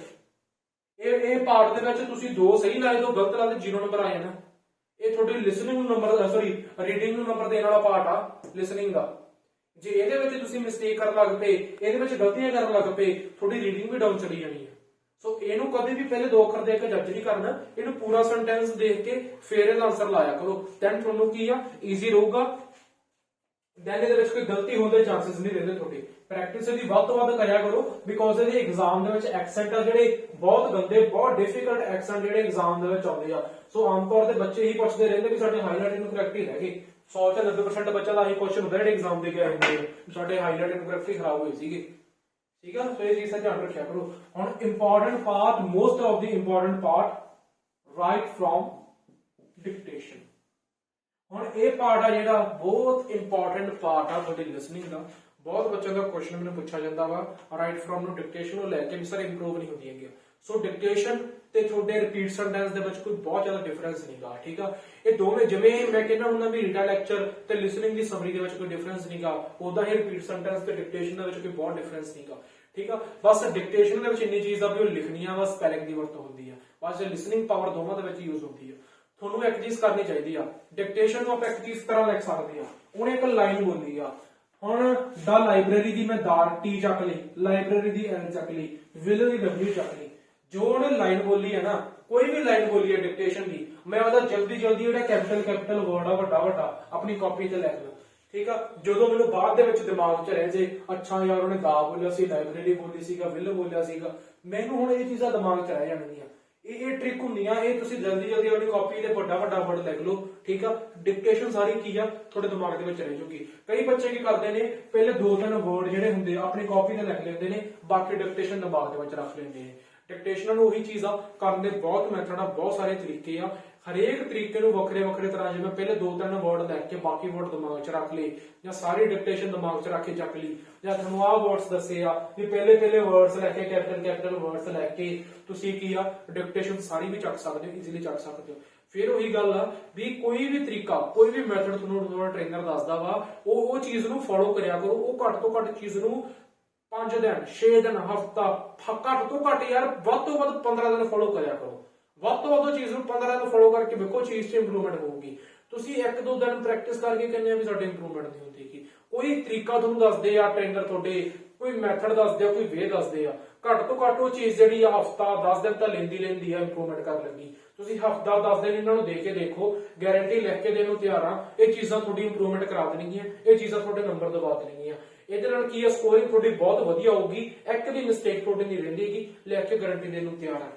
ਇਹ ਪਾਰਟ ਦੇ ਵਿੱਚ ਤੁਸੀਂ ਦੋ ਸਹੀ ਲਾਏ ਦੋ ਗਲਤ ਲਾਏ 0 ਨੰਬਰ ਆ ਜਾਣਾ ਇਹ ਤੁਹਾਡੀ ਲਿਸਨਿੰਗ ਨੂੰ ਨੰਬਰ ਰੀਡਿੰਗ ਨੂੰ ਨੰਬਰ ਦੇਣ ਵਾਲਾ ਪਾਰਟ ਆ ਲਿਸਨਿੰਗ ਦਾ ਜੇ ਇਹਦੇ ਵਿੱਚ ਤੁਸੀਂ ਮਿਸਟੇਕ ਕਰਨ ਲੱਗ ਪਏ ਇਹਦੇ ਵਿੱਚ ਗਲਤੀਆਂ ਕਰਨ ਲੱਗ ਪਏ ਤੁਹਾਡੀ ਰੀਡਿੰਗ ਵੀ ਡਾਊਨ ਚਲੀ ਜਾਣੀ ਹੈ ਸੋ ਇਹਨੂੰ ਕਦੇ ਵੀ ਪਹਿਲੇ ਦੋ ਅੱਖਰ ਦੇਖ ਕੇ ਜੱਜ ਨਹੀਂ ਕਰਨਾ ਇਹਨੂੰ ਪੂਰਾ ਸੈਂਟੈਂਸ ਦੇਖ ਕੇ ਫਿਰ ਇਹਦਾ ਆਨਸਰ ਲਾਇਆ ਕਰੋ ਦੈਨ ਤੁਹਾਨੂੰ ਕੀ ਆ ਈਜ਼ੀ ਰਹੂਗਾ ਦੈਨ ਇਹਦੇ ਵਿੱਚ ਕੋਈ ਗਲਤੀ ਹੋਣ ਦੇ ਚਾਂਸਸ ਨਹੀਂ ਰਹਿੰਦੇ ਤੁਹਾਡੇ ਪ੍ਰੈਕਟਿਸ ਇਹਦੀ ਵੱਧ ਤੋਂ ਵੱਧ ਕਰਿਆ ਕਰੋ ਬਿਕੋਜ਼ ਇਹਦੇ ਐਗਜ਼ਾਮ ਦੇ ਵਿੱਚ ਐਕਸੈਂਟ ਆ ਜਿਹੜੇ ਬਹੁਤ ਗੰਦੇ ਬਹੁਤ ਡਿਫਿਕਲਟ ਐਕਸੈਂਟ ਜਿਹੜੇ ਐਗਜ਼ਾਮ ਦੇ ਵਿੱਚ ਆਉਂਦੇ ਆ ਸੋ ਆਮ ਤੌਰ ਤੇ ਬੱਚੇ ਹੀ ਪੁੱਛਦੇ ਰਹਿੰਦੇ ਕਿ ਸਾਡੇ ਹਾਈਲਾਈਟ ਇਨਕਰੈਕਟ ਹੀ ਰਹਿ ਗਏ 100 ਚ 90% ਬੱਚਾ ਦਾ ਇਹੀ ਕੁਐਸਚਨ ਹੁੰਦਾ ਜਿਹੜੇ ਐਗਜ਼ਾਮ ਦੇ ਕੇ ਆਏ ਹੁੰਦੇ ਸਾਡੇ ਹਾਈਲਾਈਟ ਇਨਕਰੈਕਟ ਹੀ ਖਰਾਬ ਹੋਏ ਸੀਗੇ ਠੀਕ ਆ ਸੋ ਇਹ ਚੀਜ਼ ਦਾ ਧਿਆਨ ਰੱਖਿਆ ਕਰੋ ਹੁਣ important part most of the important part right from dictation ਹੁਣ ਇਹ ਪਾਰਟ ਆ ਜਿਹੜਾ ਬਹੁਤ ਇੰਪੋਰਟੈਂਟ ਪਾਰਟ ਆ ਤੁਹਾਡੀ ਲਿਸਨਿੰਗ ਦਾ ਬਹੁਤ ਬੱਚਿਆਂ ਦਾ ਕੁਐਸਚਨ ਮੈਨੂੰ ਪੁੱਛਿਆ ਜਾਂਦਾ ਵਾ ਰਾਈਟ ਫਰੋਮ ਨੂੰ ਡਿਕਟੇਸ਼ਨ ਨੂੰ ਲੈ ਕੇ ਵੀ ਸਰ ਇੰਪਰੂਵ ਨਹੀਂ ਹੁੰਦੀ ਹੈਗੀ ਸੋ ਡਿਕਟੇਸ਼ਨ ਤੇ ਤੁਹਾਡੇ ਰਿਪੀਟ ਸੈਂਟੈਂਸ ਦੇ ਵਿੱਚ ਕੋਈ ਬਹੁਤ ਜ਼ਿਆਦਾ ਡਿਫਰੈਂਸ ਨਹੀਂਗਾ ਠੀਕ ਆ ਇਹ ਦੋਵੇਂ ਜਿਵੇਂ ਮੈਂ ਕਹਿੰਦਾ ਹੁੰਦਾ ਵੀ ਰੀਡਾ ਲੈਕਚਰ ਤੇ ਲਿਸਨਿੰਗ ਦੀ ਸਮਰੀ ਦੇ ਵਿੱਚ ਕੋਈ ਡਿਫਰੈਂਸ ਨਹੀਂਗਾ ਉਦਾਂ ਹੀ ਰਿਪੀਟ ਸੈਂਟੈਂਸ ਤੇ ਡਿਕਟੇਸ਼ਨ ਦੇ ਵਿੱਚ ਕੋਈ ਬਹੁਤ ਡਿਫਰੈਂਸ ਨਹੀਂਗਾ ਠੀਕ ਆ ਬਸ ਡਿਕਟੇਸ਼ਨ ਦੇ ਵਿੱਚ ਇੰਨੀ ਚੀਜ਼ ਆ ਵੀ ਉਹ ਲਿਖਣੀ ਆ ਬਸ ਸਪੈਲਿੰਗ ਦੀ ਵਰਤੋਂ ਹੁੰਦੀ ਆ ਬਸ ਲਿਸਨਿੰਗ ਪਾਵਰ ਦੋਵਾਂ ਦੇ ਵਿੱਚ ਯੂਜ਼ ਹੁੰਦੀ ਆ ਤੁਹਾਨੂੰ ਇੱਕ ਚੀਜ਼ ਕਰਨੀ ਚਾਹੀਦੀ ਆ ਡਿਕਟੇਸ਼ਨ ਨੂੰ ਆਪਾਂ ਇੱਕ ਚੀਜ਼ ਤਰ੍ਹਾਂ ਲਿਖ ਸਕਦੇ ਆ ਉਹਨੇ ਇੱਕ ਲਾਈਨ ਬੋਲੀ ਆ ਹੁਣ ਦਾ ਲਾਇਬ੍ਰੇਰੀ ਦੀ ਮੈਂ ਦਾਰ ਟੀ ਚੱਕ ਲਈ ਲਾਇਬ੍ਰੇਰੀ ਦੀ ਐਲ ਚੱਕ ਲਈ ਵਿਲ ਦੀ ਡਬਲਿਊ ਚੱਕ ਲਈ ਜੋ ਉਹਨੇ ਲਾਈਨ ਬੋਲੀ ਹੈ ਨਾ ਕੋਈ ਵੀ ਲਾਈਨ ਬੋਲੀ ਹੈ ਡਿਕਟੇਸ਼ਨ ਦੀ ਮੈਂ ਉਹਦਾ ਜਲਦੀ ਜਿਹੜਾ ਕੈਪੀਟਲ ਵਰਡ ਆ ਵੱਡਾ ਆਪਣੀ ਕਾਪੀ ਤੇ ਲਿਖ ਲਾਂ ਠੀਕ ਆ ਜਦੋਂ ਮੈਨੂੰ ਬਾਅਦ ਦੇ ਵਿੱਚ ਦਿਮਾਗ 'ਚ ਰਹਿ ਜੇ ਅੱਛਾ ਯਾਰ ਉਹਨੇ ਦਾ ਬੋਲਿਆ ਸੀ ਲਾਇਬ੍ਰੇਰੀ ਬੋਲੀ ਸੀਗਾ ਵਿਲ ਬੋਲਿਆ ਸੀਗਾ ਮੈਨੂੰ ਹੁਣ ਇਹ ਚੀਜ਼ਾਂ ਦਿਮਾਗ 'ਚ ਰਹਿ ਜਾਣਗੀਆਂ ਇਹ ਟ੍ਰਿਕ ਹੁੰਦੀਆਂ ਇਹ ਤੁਸੀਂ ਜਲਦੀ ਆਪਣੀ ਕਾਪੀ ਤੇ ਵੱਡਾ ਵਰਡ ਲਿਖ ਲਓ ਠੀਕ ਆ ਡਿਕਟੇਸ਼ਨ ਸਾਰੀ ਕੀ ਆ ਤੁਹਾਡੇ ਦਿਮਾਗ ਦੇ ਵਿੱਚ ਰਹਿ ਜੂਗੀ ਕਈ ਬੱਚੇ ਕੀ ਕਰਦੇ ਨੇ ਪਹਿਲੇ 2-3 ਵਰਡ ਜਿਹੜੇ ਹੁੰਦੇ ਆ ਆਪਣੀ ਕਾਪੀ ਤੇ ਲਿਖ ਲੈਂਦੇ ਨੇ ਬਾਕੀ ਡਿਕਟੇਸ਼ਨ ਦਿਮਾਗ ਦੇ ਵਿੱਚ ਰੱਖ ਲੈਂਦੇ ਨੇ ਡਿਕਟੇਸ਼ਨ ਨੂੰ ਉਹੀ ਚੀਜ਼ ਆ ਕਰਨ ਦੇ ਬਹੁਤ ਮੈਥਡ ਆ ਬਹੁਤ ਸਾਰੇ ਤਰੀਕੇ ਆ ਹਰੇਕ ਤਰੀਕੇ ਨੂੰ ਵੱਖਰੇ ਤਰ੍ਹਾਂ ਜਿਵੇਂ ਪਹਿਲੇ 2-3 ਵਰਡ ਲਿਖ ਕੇ ਬਾਕੀ ਵਰਡ ਦਿਮਾਗ 'ਚ ਰੱਖ ਲਏ ਜਾਂ ਸਾਰੀ ਡਿਕਟੇਸ਼ਨ ਦਿਮਾਗ 'ਚ ਰੱਖ ਕੇ ਚੱਕ ਲਈ ਜਾਂ ਤੁਹਾਨੂੰ ਆਹ ਵਰਡਸ ਦੱਸੇ ਆ ਵੀ ਪਹਿਲੇ ਵਰਡਸ ਲੈ ਕੇ ਕੈਪੀਟਲ ਵਰਡਸ ਲੈ ਕੇ ਤੁਸੀਂ ਕੀ ਆ ਡਿਕਟੇਸ਼ਨ ਸਾਰੀ ਵੀ ਚੱਕ ਸਕਦੇ ਹੋ ਈਜ਼ੀਲੀ ਚੱਕ ਸਕਦੇ ਹੋ ਫਿਰ ਉਹੀ ਗੱਲ ਆ ਵੀ ਕੋਈ ਵੀ ਤਰੀਕਾ ਕੋਈ ਵੀ ਮੈਥਡ ਤੁਹਾਨੂੰ ਟ੍ਰੇਨਰ ਦੱਸਦਾ ਵਾ ਉਹ ਚੀਜ਼ ਨੂੰ ਫੋਲੋ ਕਰਿਆ ਕਰੋ ਉਹ ਘੱਟ ਤੋਂ ਘੱਟ ਚੀਜ਼ ਨੂੰ 5 ਦਿਨ 6 ਦਿਨ ਹਫਤਾ ਘੱਟ ਤੋਂ ਘੱਟ ਯਾਰ ਵੱਧ ਤੋਂ ਵੱਧ 15 ਦਿਨ ਫੋਲੋ ਕਰਿਆ ਕਰੋ। ਵੱਧ ਤੋਂ ਵੱਧ ਉਹ ਚੀਜ਼ ਨੂੰ 15 ਦਿਨ ਫੋਲੋ ਕਰਕੇ ਵੇਖੋ ਚੀਜ਼ 'ਚ ਇੰਪਰੂਵਮੈਂਟ ਹੋਊਗੀ। ਤੁਸੀਂ 1-2 ਦਿਨ ਪ੍ਰੈਕਟਿਸ ਕਰਕੇ ਕਹਿੰਦੇ ਆ ਵੀ ਸਾਡੇ ਇੰਪਰੂਵਮੈਂਟ ਨਹੀਂ ਹੁੰਦੀ ਕਿ ਕੋਈ ਤਰੀਕਾ ਤੁਹਾਨੂੰ ਦੱਸਦੇ ਆ ਟ੍ਰੇਨਰ ਤੁਹਾਡੇ, ਕੋਈ ਮੈਥਡ ਦੱਸਦੇ ਆ, ਕੋਈ ਵੇ ਦੱਸਦੇ ਆ, ਘੱਟ ਤੋਂ ਘੱਟ ਉਹ ਚੀਜ਼ ਜਿਹੜੀ ਆ ਹਫਤਾ 10 ਦਿਨ ਤਾਂ ਲੈਂਦੀ ਆ ਇੰਪਰੂਵਮੈਂਟ ਕਰਨ ਲੱਗੀ। ਤੁਸੀਂ ਹਫਤਾ 10 ਦਿਨ ਇਹਨਾਂ ਨੂੰ ਦੇ ਕੇ ਦੇਖੋ, ਗਾਰੰਟੀ ਲਿਖ ਕੇ ਦੇਣ ਨੂੰ ਤਿਆਰ ਆ, ਇਹ ਚੀਜ਼ਾਂ ਤੁਹਾਡੀ ਇੰਪਰੂਵਮੈਂਟ ਕਰਾ ਦੇਣਗੀਆਂ, ਇਹ ਚੀਜ਼ਾਂ ਤੁਹਾਡੇ ਨੰਬਰ ਦਬਾ ਦੇਣਗੀਆਂ। ਇਹਦੇ ਨਾਲ ਕੀ ਹੈ, ਸਕੋਰਿੰਗ ਤੁਹਾਡੀ ਬਹੁਤ ਵਧੀਆ ਹੋਊਗੀ, ਇੱਕ ਵੀ ਮਿਸਟੇਕ ਤੁਹਾਡੀ ਨਹੀਂ ਰਹਿੰਦੀਗੀ, ਲਿਖ ਕੇ ਗਾਰੰਟੀ ਦੇਣ ਨੂੰ ਤਿਆਰ ਆ।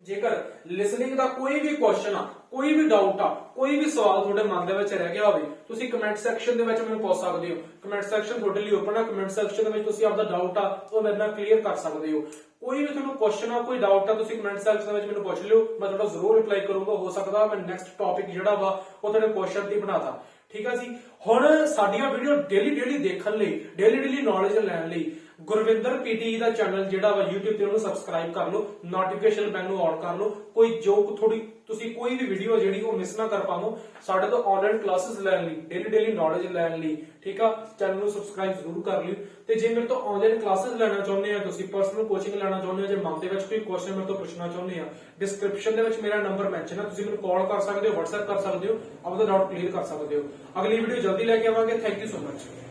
ਜੇਕਰ ਲਿਸਨਿੰਗ ਦਾ ਕੋਈ ਵੀ ਕੁਐਸਚਨ ਆ, ਕੋਈ ਵੀ ਡਾਊਟ ਆ, ਕੋਈ ਵੀ ਸਵਾਲ ਤੁਹਾਡੇ ਮਨ ਦੇ ਵਿੱਚ ਰਹਿ ਗਿਆ ਹੋਵੇ, ਤੁਸੀਂ ਕਮੈਂਟ ਸੈਕਸ਼ਨ ਦੇ ਵਿੱਚ ਮੈਨੂੰ ਪੁੱਛ ਸਕਦੇ ਹੋ। ਕਮੈਂਟ ਸੈਕਸ਼ਨ ਤੁਹਾਡੇ ਲਈ ਓਪਨ ਆ। ਕਮੈਂਟ ਸੈਕਸ਼ਨ ਦੇ ਵਿੱਚ ਤੁਸੀਂ ਆਪਦਾ ਡਾਊਟ ਆ ਉਹ ਮੇਰੇ ਨਾਲ ਕਲੀਅਰ ਕਰ ਸਕਦੇ ਹੋ। ਕੋਈ ਵੀ ਤੁਹਾਨੂੰ ਕੁਐਸਚਨ ਆ, ਕੋਈ ਡਾਊਟ ਆ, ਤੁਸੀਂ ਕਮੈਂਟ ਸੈਕਸ਼ਨ ਦੇ ਵਿੱਚ ਮੈਨੂੰ ਪੁੱਛ ਲਿਓ, ਮੈਂ ਤੁਹਾਡਾ ਜ਼ਰੂਰ ਰਿਪਲਾਈ ਕਰੂੰਗਾ। ਹੋ ਸਕਦਾ ਮੈਂ ਨੈਕਸਟ ਟੌਪਿਕ ਜਿਹੜਾ ਵਾ ਉਹ ਤੁਹਾਡੇ ਕੁਐਸਚਨ ਤੇ ਬਣਾਤਾ। ਠੀਕ ਆ ਜੀ। ਹੁਣ ਸਾਡੀਆਂ ਵੀਡੀਓ ਡੇਲੀ ਦੇਖਣ ਲਈ, ਡੇਲੀ ਨੌਲੇਜ ਲੈਣ ਲਈ ਗੁਰਵਿੰਦਰ ਪੀਟੀ ਦਾ ਚੈਨਲ ਜਿਹੜਾ ਵਾ YouTube ਤੇ ਉਹਨੂੰ ਸਬਸਕ੍ਰਾਈਬ ਕਰ ਲਓ, ਨੋਟੀਫਿਕੇਸ਼ਨ ਬੈਲ ਨੂੰ ਔਨ ਕਰ ਲਓ। ਕੋਈ ਜੋ ਥੋੜੀ ਤੁਸੀਂ ਕੋਈ ਵੀ ਵੀਡੀਓ ਜਿਹੜੀ ਉਹ ਮਿਸ ਨਾ ਕਰ ਪਾਵੋ। ਸਾਡੇ ਤੋਂ ਆਨਲਾਈਨ ਕਲਾਸਿਸ ਲੈਣ ਲਈ, ਡੇਲੀ ਨੌਲੇਜ ਲੈਣ ਲਈ, ਠੀਕ ਆ, ਚੈਨਲ ਨੂੰ ਸਬਸਕ੍ਰਾਈਬ ਜ਼ਰੂਰ ਕਰ ਲਿਓ। ਤੇ ਜੇ ਮੇਰੇ ਤੋਂ ਆਨਲਾਈਨ ਕਲਾਸਿਸ ਲੈਣਾ ਚਾਹੁੰਦੇ ਆ, ਤੁਸੀਂ ਪਰਸਨਲ ਕੋਚਿੰਗ ਲੈਣਾ ਚਾਹੁੰਦੇ ਆ, ਜੇ ਮਨ ਦੇ ਵਿੱਚ ਕੋਈ ਕੁਐਸਚਨ ਮੇਰੇ ਤੋਂ ਪੁੱਛਣਾ ਚਾਹੁੰਦੇ ਆ, ਡਿਸਕ੍ਰਿਪਸ਼ਨ ਦੇ ਵਿੱਚ ਮੇਰਾ ਨੰਬਰ ਮੈਂਸ਼ਨ ਆ, ਤੁਸੀਂ ਮੈਨੂੰ ਕਾਲ ਕਰ ਸਕਦੇ ਹੋ, WhatsApp ਕਰ ਸਕਦੇ ਹੋ, ਆਪਦਾ ਡਾਊਟ ਕਲੀਅਰ ਕਰ ਸਕਦੇ ਹੋ। ਅਗਲੀ ਵੀਡੀਓ ਜਲਦੀ ਲੈ ਕੇ ਆਵਾਂਗੇ। Thank you so much.